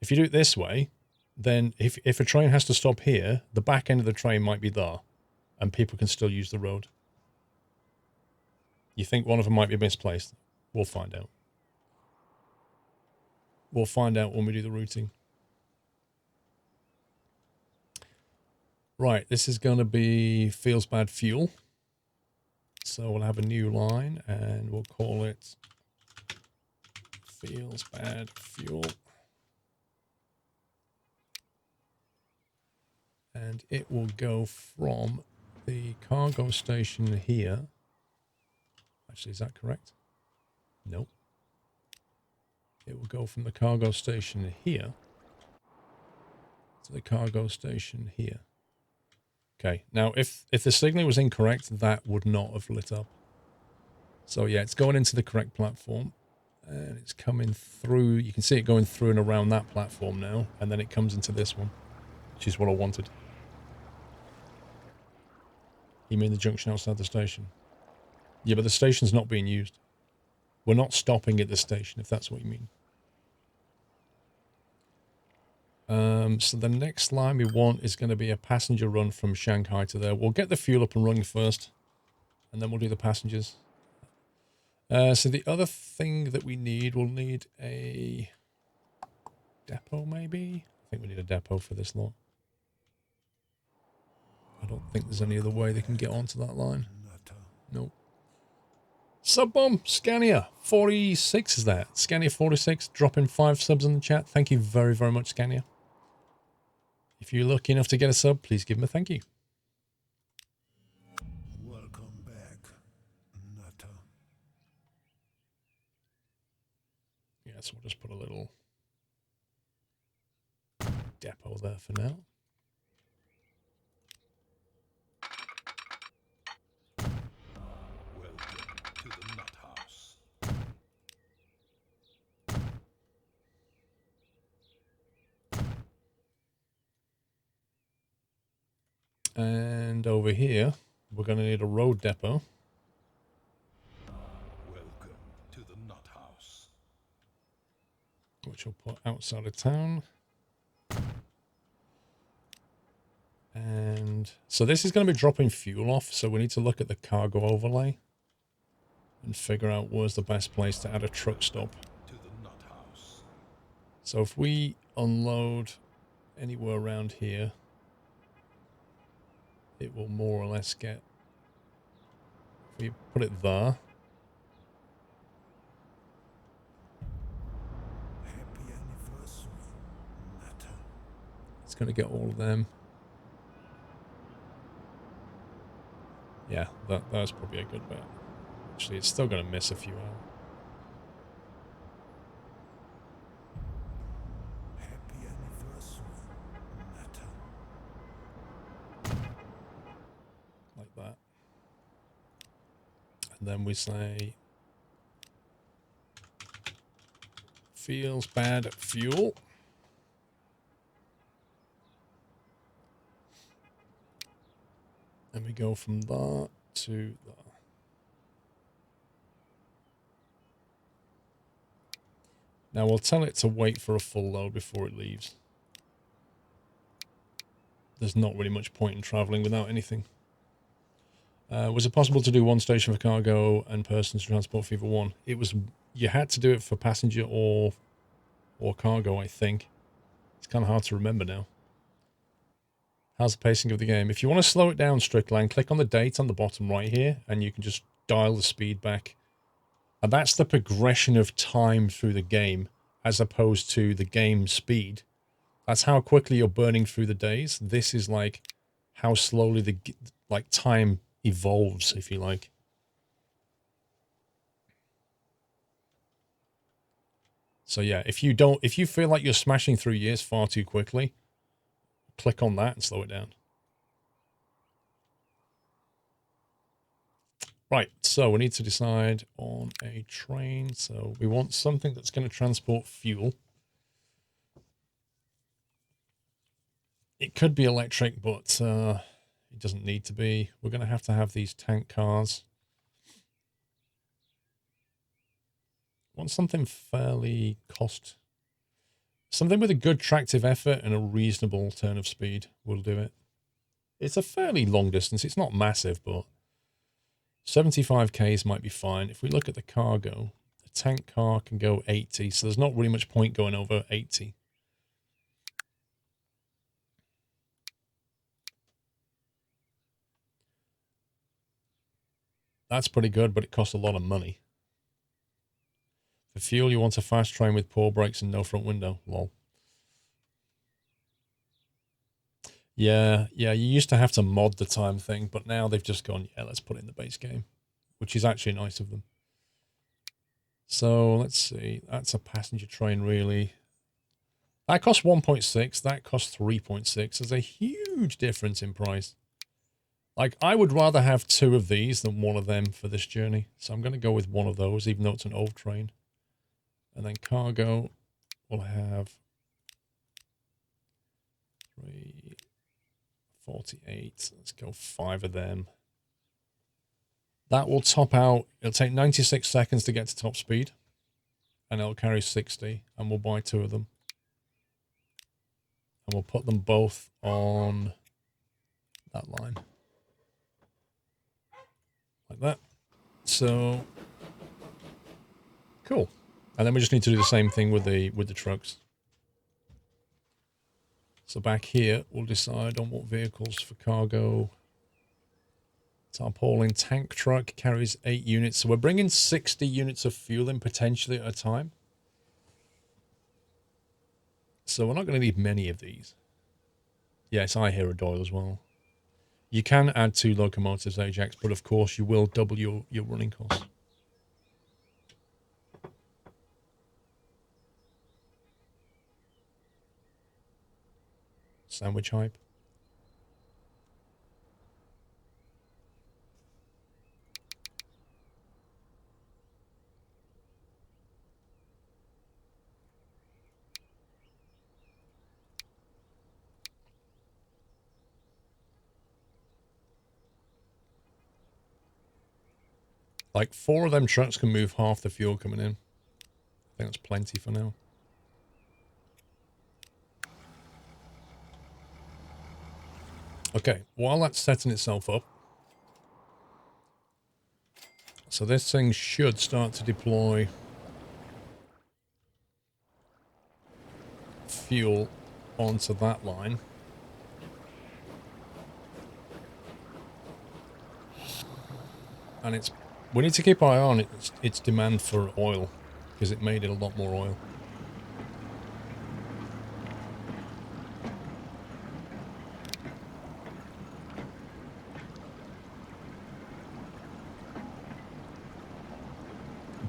If you do it this way, then if a train has to stop here, the back end of the train might be there, and people can still use the road. You think one of them might be misplaced? We'll find out. We'll find out when we do the routing. Right, this is going to be feels bad fuel. So we'll have a new line and we'll call it feels bad fuel. And it will go from the cargo station here. Actually, is that correct? Nope. It will go from the cargo station here to the cargo station here. Okay, now if the signal was incorrect, that would not have lit up. So yeah, it's going into the correct platform. And it's coming through. You can see it going through and around that platform now. And then it comes into this one, which is what I wanted. You mean the junction outside the station? Yeah, but the station's not being used. We're not stopping at the station, if that's what you mean. So the next line we want is going to be a passenger run from Shanghai to there. We'll get the fuel up and running first, and then we'll do the passengers. So the other thing that we need, we'll need a depot maybe? I think we need a depot for this lot. I don't think there's any other way they can get onto that line. Nope. Subbomb, Scania 46 is that? Scania 46, dropping 5 subs in the chat. Thank you very, very much, Scania. If you're lucky enough to get a sub, please give him a thank you. Welcome back, Nutter. Yeah, so we'll just put a little depot there for now. Welcome to the Nut House. And over here, we're going to need a road depot. Welcome to the Nut House. Which we'll put outside of town. And so this is going to be dropping fuel off, so we need to look at the cargo overlay and figure out where's the best place to add a truck stop. To the Nut House. So if we unload anywhere around here, it will more or less get... If we put it there... Happy anniversary, Nutter. It's going to get all of them. Yeah, that's probably a good bet. Actually, it's still going to miss a few out. Happy anniversary, Nutter. Like that. And then we say... Feels bad fuel. And we go from there to there. Now we'll tell it to wait for a full load before it leaves. There's not really much point in traveling without anything. Was it possible to do one station for cargo and persons transport for either one? It was. You had to do it for passenger or cargo, I think. It's kind of hard to remember now. How's the pacing of the game? If you want to slow it down, Strickland, click on the date on the bottom right here, and you can just dial the speed back. And that's the progression of time through the game, as opposed to the game speed. That's how quickly you're burning through the days. This is like how slowly the time evolves, if you like. So yeah, if you feel like you're smashing through years far too quickly, click on that and slow it down. Right, so we need to decide on a train. So we want something that's going to transport fuel. It could be electric, but it doesn't need to be. We're going to have these tank cars. Want something fairly something with a good tractive effort and a reasonable turn of speed will do it. It's a fairly long distance. It's not massive, but 75 k's might be fine. If we look at the cargo, the tank car can go 80, so there's not really much point going over 80. That's pretty good, but it costs a lot of money. For fuel, you want a fast train with poor brakes and no front window. Lol. Yeah, you used to have to mod the time thing, but now they've just gone, yeah, let's put it in the base game, which is actually nice of them. So let's see. That's a passenger train, really. That costs 1.6. That costs 3.6. There's a huge difference in price. Like, I would rather have 2 of these than 1 of them for this journey. So I'm going to go with 1 of those, even though it's an old train. And then cargo will have 348. Let's go 5 of them. That will top out. It'll take 96 seconds to get to top speed. And it'll carry 60. And we'll buy 2 of them. And we'll put them both on that line. Like that. So, cool. And then we just need to do the same thing with the trucks. So back here, we'll decide on what vehicles for cargo. Tarpaulin tank truck carries 8 units. So we're bringing 60 units of fuel in potentially at a time. So we're not going to need many of these. Yes, I hear a Doyle as well. You can add 2 locomotives, Ajax, but of course you will double your running costs. Sandwich hype. Like 4 of them trucks can move half the fuel coming in. I think that's plenty for now. Okay, while that's setting itself up, so this thing should start to deploy fuel onto that line. And we need to keep an eye on its demand for oil, because it made it a lot more oil.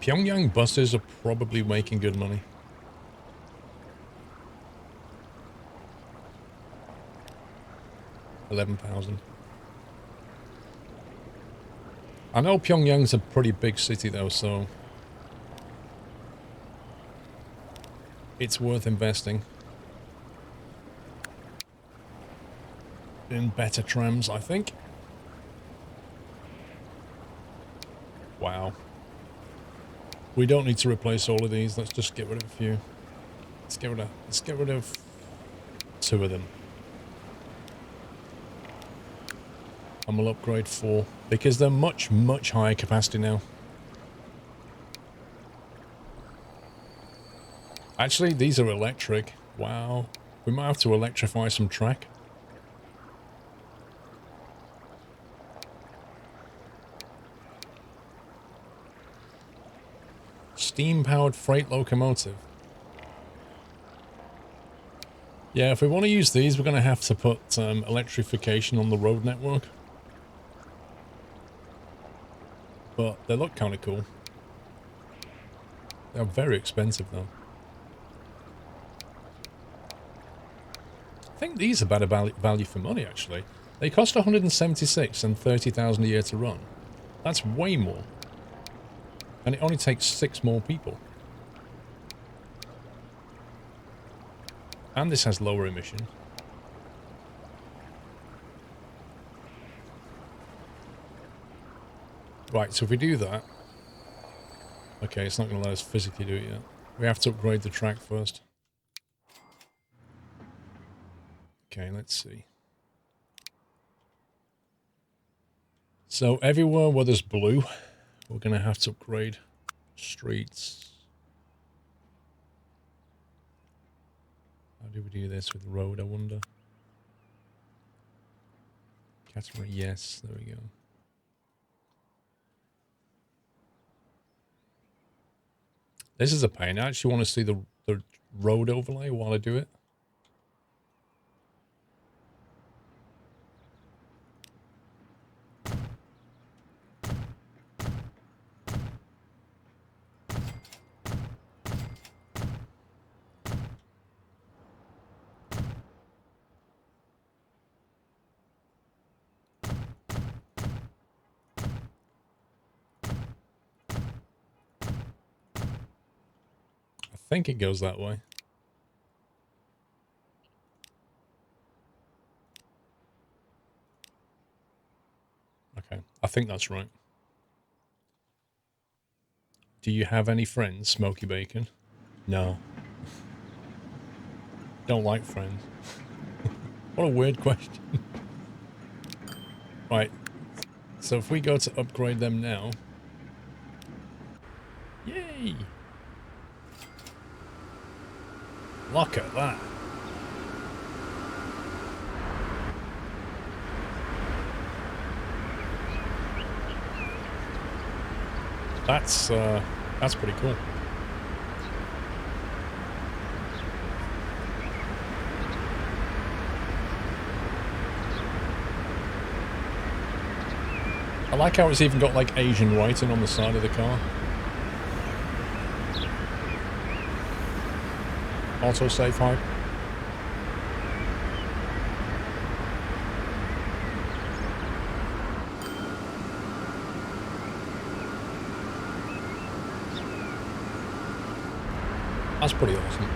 Pyongyang buses are probably making good money. $11,000. I know Pyongyang's a pretty big city though, so it's worth investing in better trams, I think. Wow. We don't need to replace all of these. Let's just get rid of a few. Let's get rid of 2 of them. And we'll upgrade 4 because they're much, much higher capacity now. Actually, these are electric. Wow. We might have to electrify some track. Steam-powered freight locomotive. Yeah, if we want to use these, we're going to have to put electrification on the road network. But they look kind of cool. They're very expensive, though. I think these are better value for money, actually. They cost 176 and 30,000 a year to run. That's way more. And it only takes 6 more people. And this has lower emission. Right, so if we do that... Okay, it's not going to let us physically do it yet. We have to upgrade the track first. Okay, let's see. So everywhere where there's blue, we're going to have to upgrade streets. How do we do this with road, I wonder? Catenary, yes, there we go. This is a pain. I actually want to see the road overlay while I do it. I think it goes that way. Okay, I think that's right. Do you have any friends, Smoky Bacon? No. Don't like friends. What a weird question. Right. So if we go to upgrade them now... Yay! Look at that. That's pretty cool. I like how it's even got like Asian writing on the side of the car. Autosave hype. That's pretty awesome.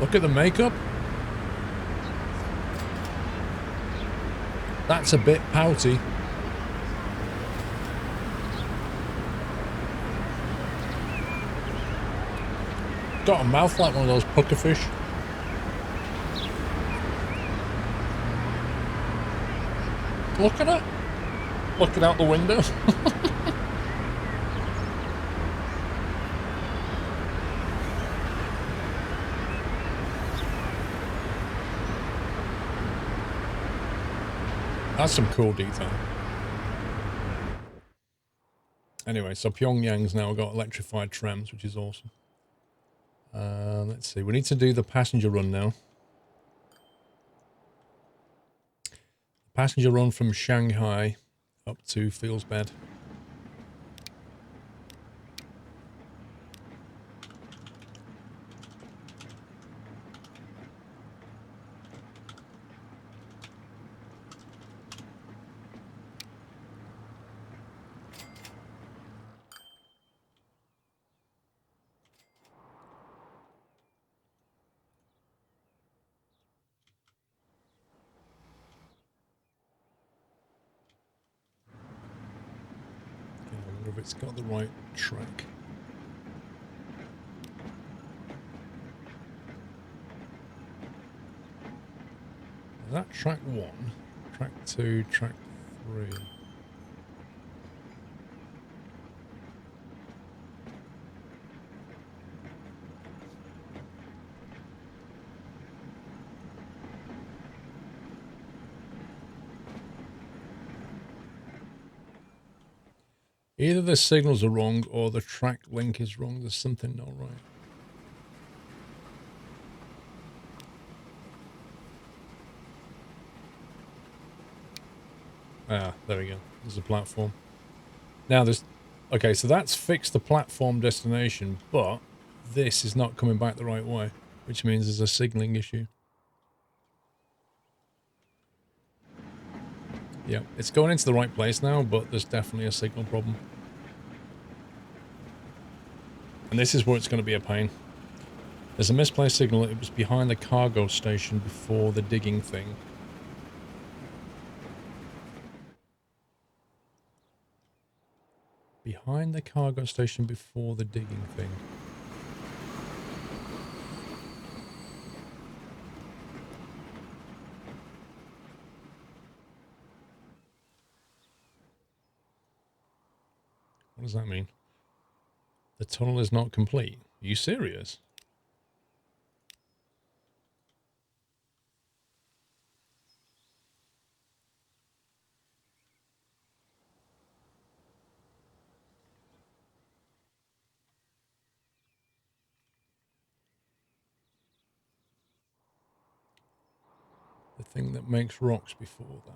Look at the makeup. That's a bit pouty. Got a mouth like one of those puckerfish. Look at it. Looking out the window. That's some cool detail. Anyway, so Pyongyang's now got electrified trams, which is awesome. Let's see. We need to do the passenger run now. Passenger run from Shanghai up to Fieldsbed. If it's got the right track. Is that track 1? Track 2, track 3. Either the signals are wrong or the track link is wrong. There's something not right. Ah, there we go. There's a platform. Now there's... Okay, so that's fixed the platform destination, but this is not coming back the right way, which means there's a signaling issue. Yeah, it's going into the right place now, but there's definitely a signal problem. And this is where it's going to be a pain. There's a misplaced signal. It was behind the cargo station before the digging thing. Behind the cargo station before the digging thing. What does that mean? The tunnel is not complete. Are you serious? The thing that makes rocks before that.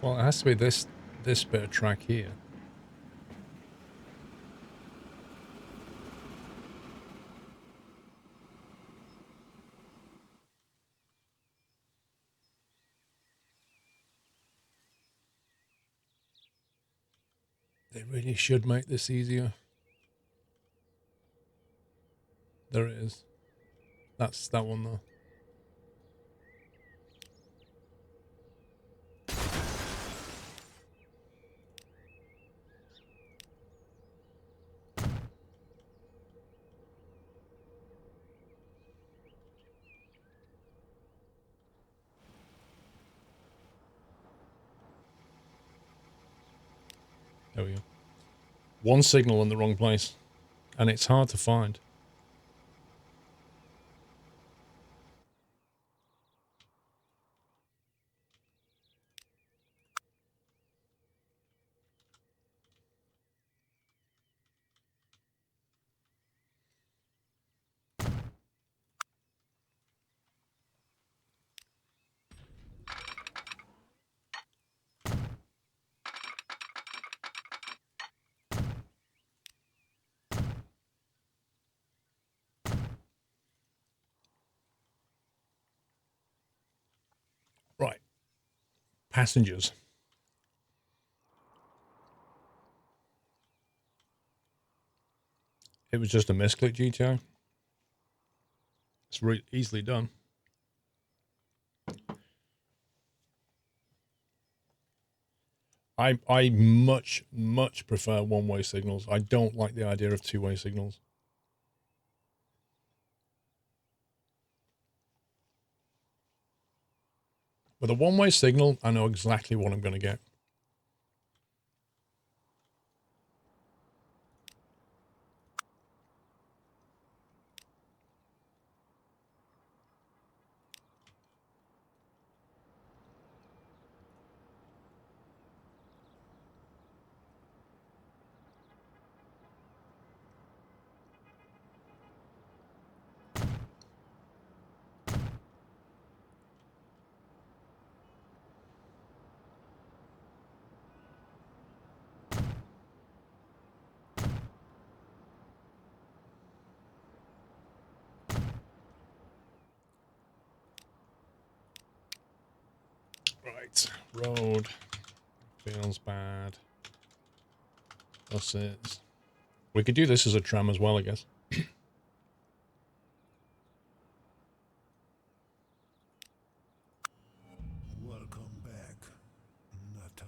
Well, it has to be this bit of track here. They really should make this easier. There it is. That's that one though. There we go. One signal in the wrong place. And it's hard to find. Right. Passengers. It was just a misclick GTI. It's really easily done. I much prefer one-way signals. I don't like the idea of two-way signals. With a one-way signal, I know exactly what I'm going to get. Right. Road. Feels bad. Buses. We could do this as a tram as well, I guess. Welcome back, Nutter.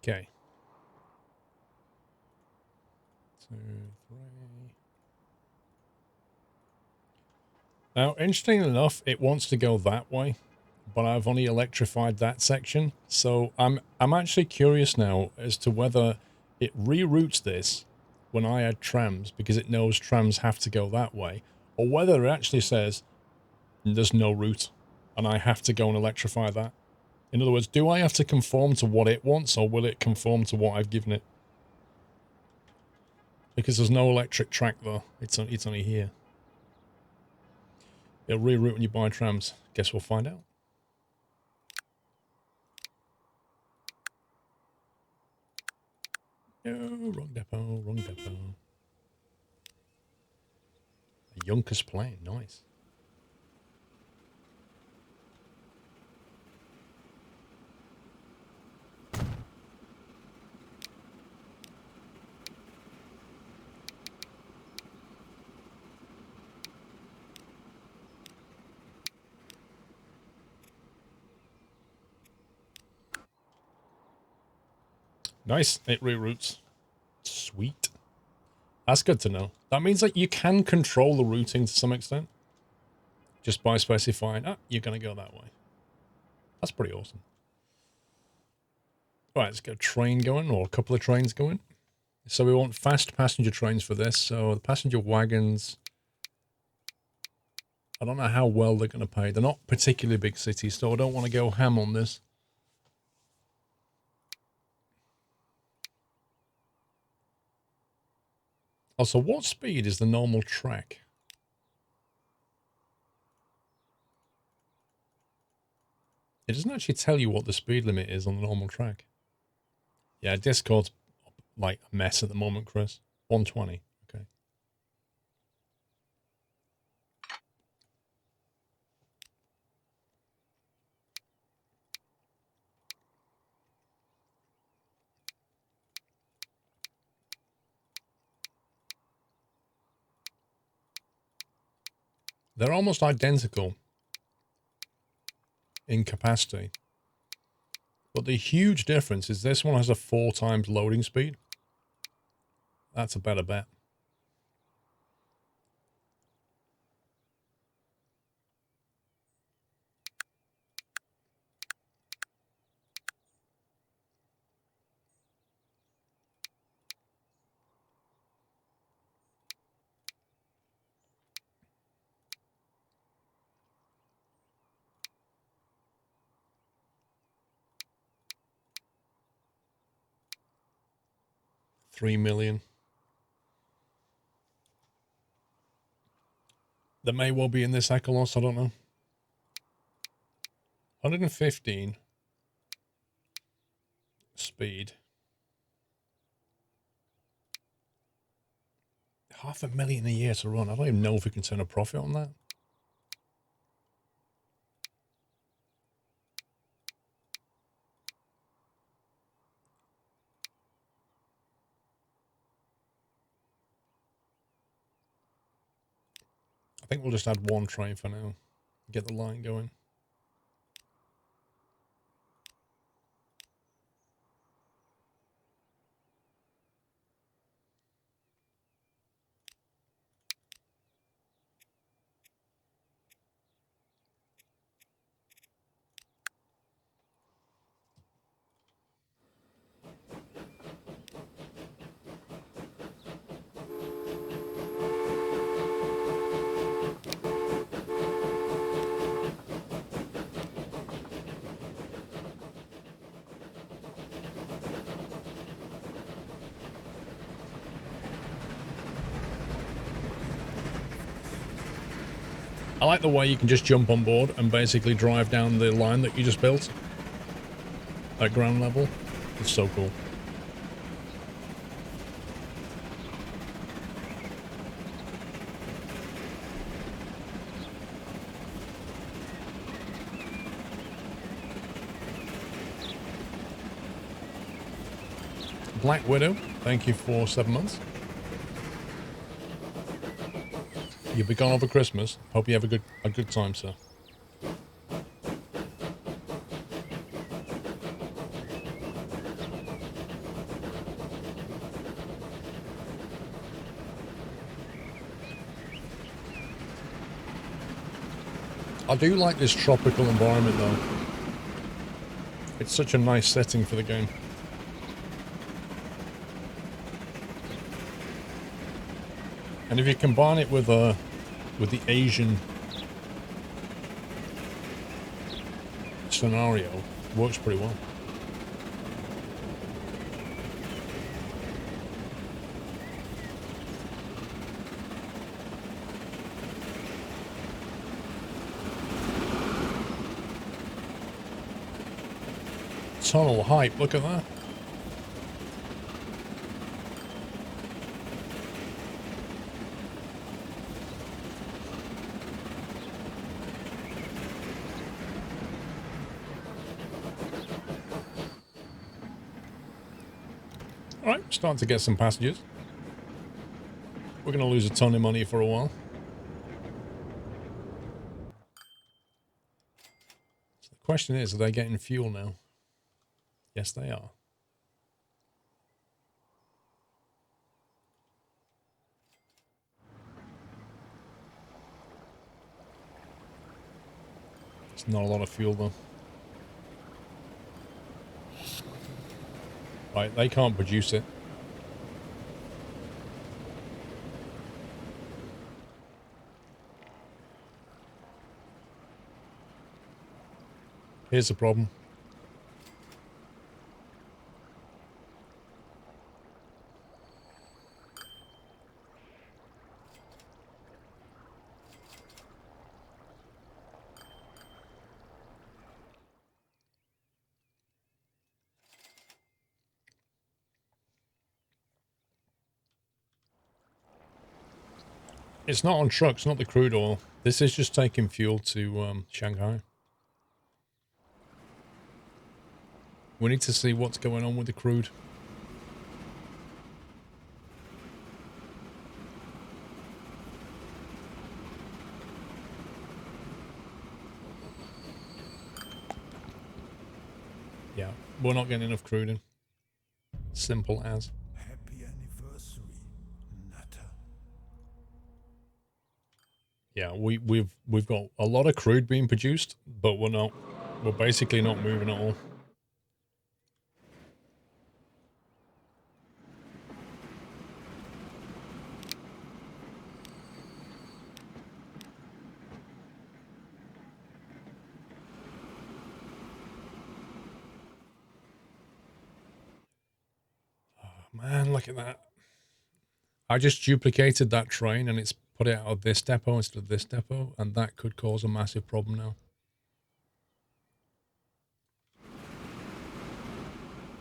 Okay. 2, 3. Now, interestingly enough, it wants to go that way, but I've only electrified that section. So I'm actually curious now as to whether it reroutes this when I add trams because it knows trams have to go that way, or whether it actually says there's no route and I have to go and electrify that. In other words, do I have to conform to what it wants, or will it conform to what I've given it? Because there's no electric track though. It's only here. It'll reroute when you buy trams. Guess we'll find out. No, wrong depot, wrong depot. A Junkers plane, nice. Nice, it reroutes. Sweet. That's good to know. That means that you can control the routing to some extent. Just by specifying, you're going to go that way. That's pretty awesome. Right, let's get a train going, or a couple of trains going. So we want fast passenger trains for this. So the passenger wagons, I don't know how well they're going to pay. They're not particularly big cities, so I don't want to go ham on this. Also, what speed is the normal track? It doesn't actually tell you what the speed limit is on the normal track. Yeah, Discord's like a mess at the moment, Chris. 120. Okay. They're almost identical in capacity. But the huge difference is this one has a 4 times loading speed. That's a better bet. $3 million. That may well be in this Ecolos, I don't know. 115 speed. $500,000 a year to run. I don't even know if we can turn a profit on that. I think we'll just add one train for now. Get the line going. I like the way you can just jump on board and basically drive down the line that you just built at ground level. It's so cool. Black Widow, thank you for 7 months. You'll be gone over Christmas. Hope you have a good time, sir. I do like this tropical environment though. It's such a nice setting for the game. And if you combine it with the Asian scenario, it works pretty well. Tunnel hype, look at that. Alright, starting to get some passengers. We're going to lose a ton of money for a while. So the question is, are they getting fuel now? Yes, they are. It's not a lot of fuel though. Right, they can't produce it. Here's the problem. It's not on trucks, not the crude oil. This is just taking fuel to Shanghai. We need to see what's going on with the crude. Yeah, we're not getting enough crude in. Simple as. Happy anniversary, Nutter. Yeah, we've got a lot of crude being produced, but we're basically not moving at all. Man, look at that. I just duplicated that train and it's put it out of this depot instead of this depot, and that could cause a massive problem now.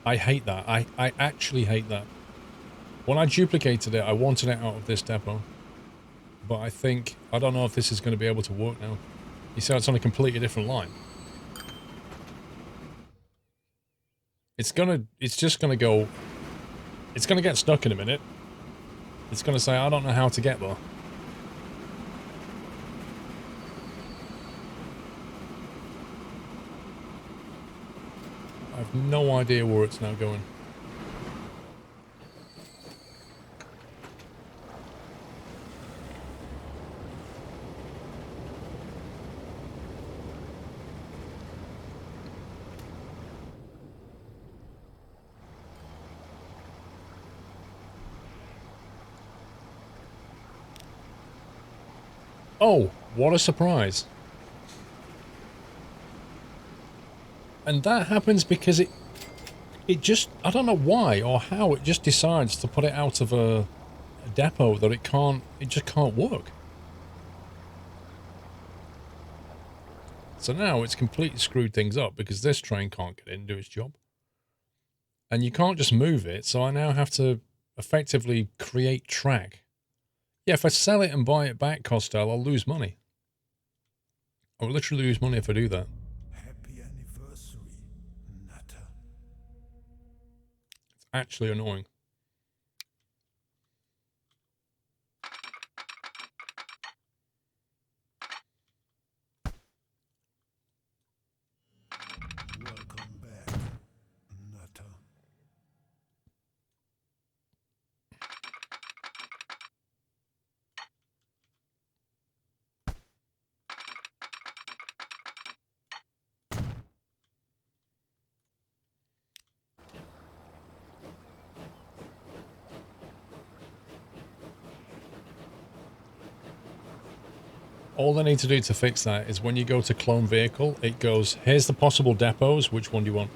I hate that. I actually hate that. When I duplicated it, I wanted it out of this depot. But I don't know if this is going to be able to work now. You see, it's on a completely different line. It's just going to go, it's going to get stuck in a minute. It's going to say, I don't know how to get there. I have no idea where it's now going. Oh, what a surprise. And that happens because it just, I don't know why or how, it just decides to put it out of a depot that it just can't work. So now it's completely screwed things up because this train can't get in and do its job. And you can't just move it, so I now have to effectively create track. Yeah, if I sell it and buy it back, Costello, I'll lose money. I'll literally lose money if I do that. Happy anniversary, Nutter. It's actually annoying. Welcome back, Nutter. All they need to do to fix that is when you go to clone vehicle, it goes, here's the possible depots, which one do you want?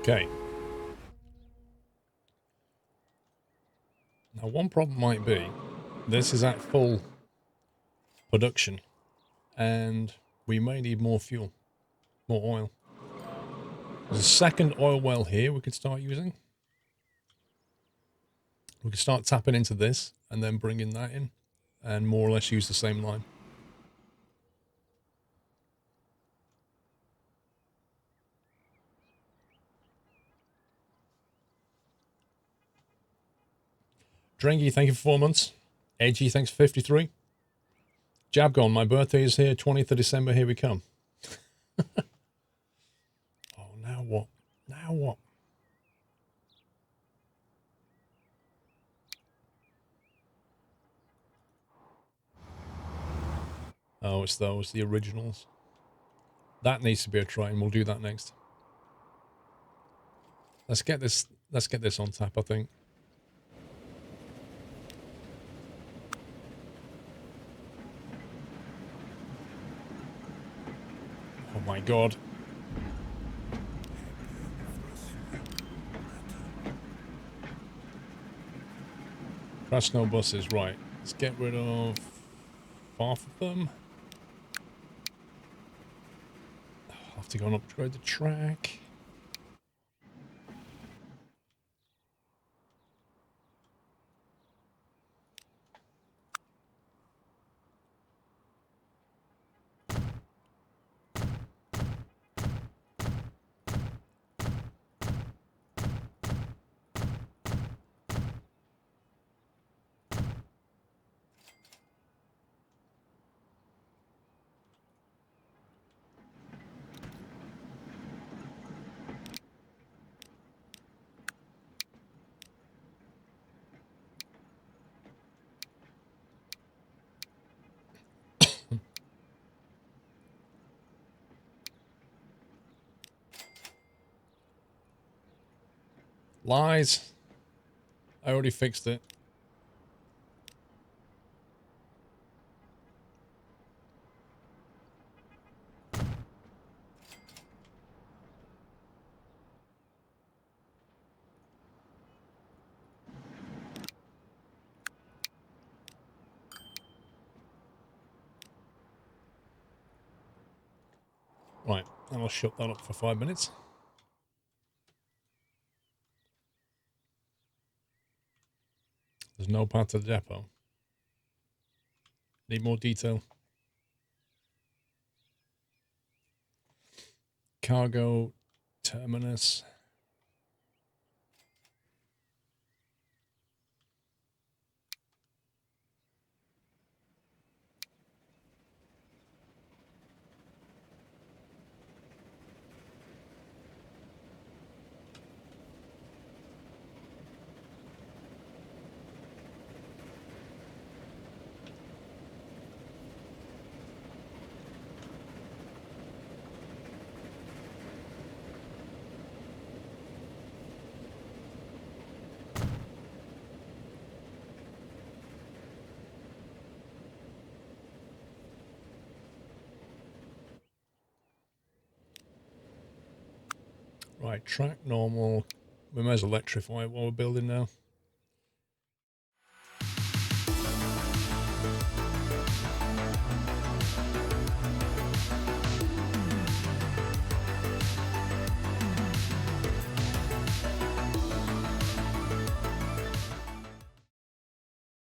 Okay. Now, one problem might be, this is at full production, and we may need more fuel, more oil. There's a second oil well here we could start using. We could start tapping into this, and then bringing that in, and more or less use the same line. Drengy, thank you for 4 months. Edgy, thanks for 53. Jabgon, my birthday is here, 20th of December, here we come. Oh, now what? Now what? Oh, it's those, the originals. That needs to be a try, and we'll do that next. Let's get this on tap, I think. Oh my god. Crash no buses, right. Let's get rid of half of them. I'll have to go and upgrade the track. Lies. I already fixed it. Right, and I'll shut that up for 5 minutes. There's no path to the depot. Need more detail. Cargo terminus. Right, track normal. We may as well electrify it while we're building now.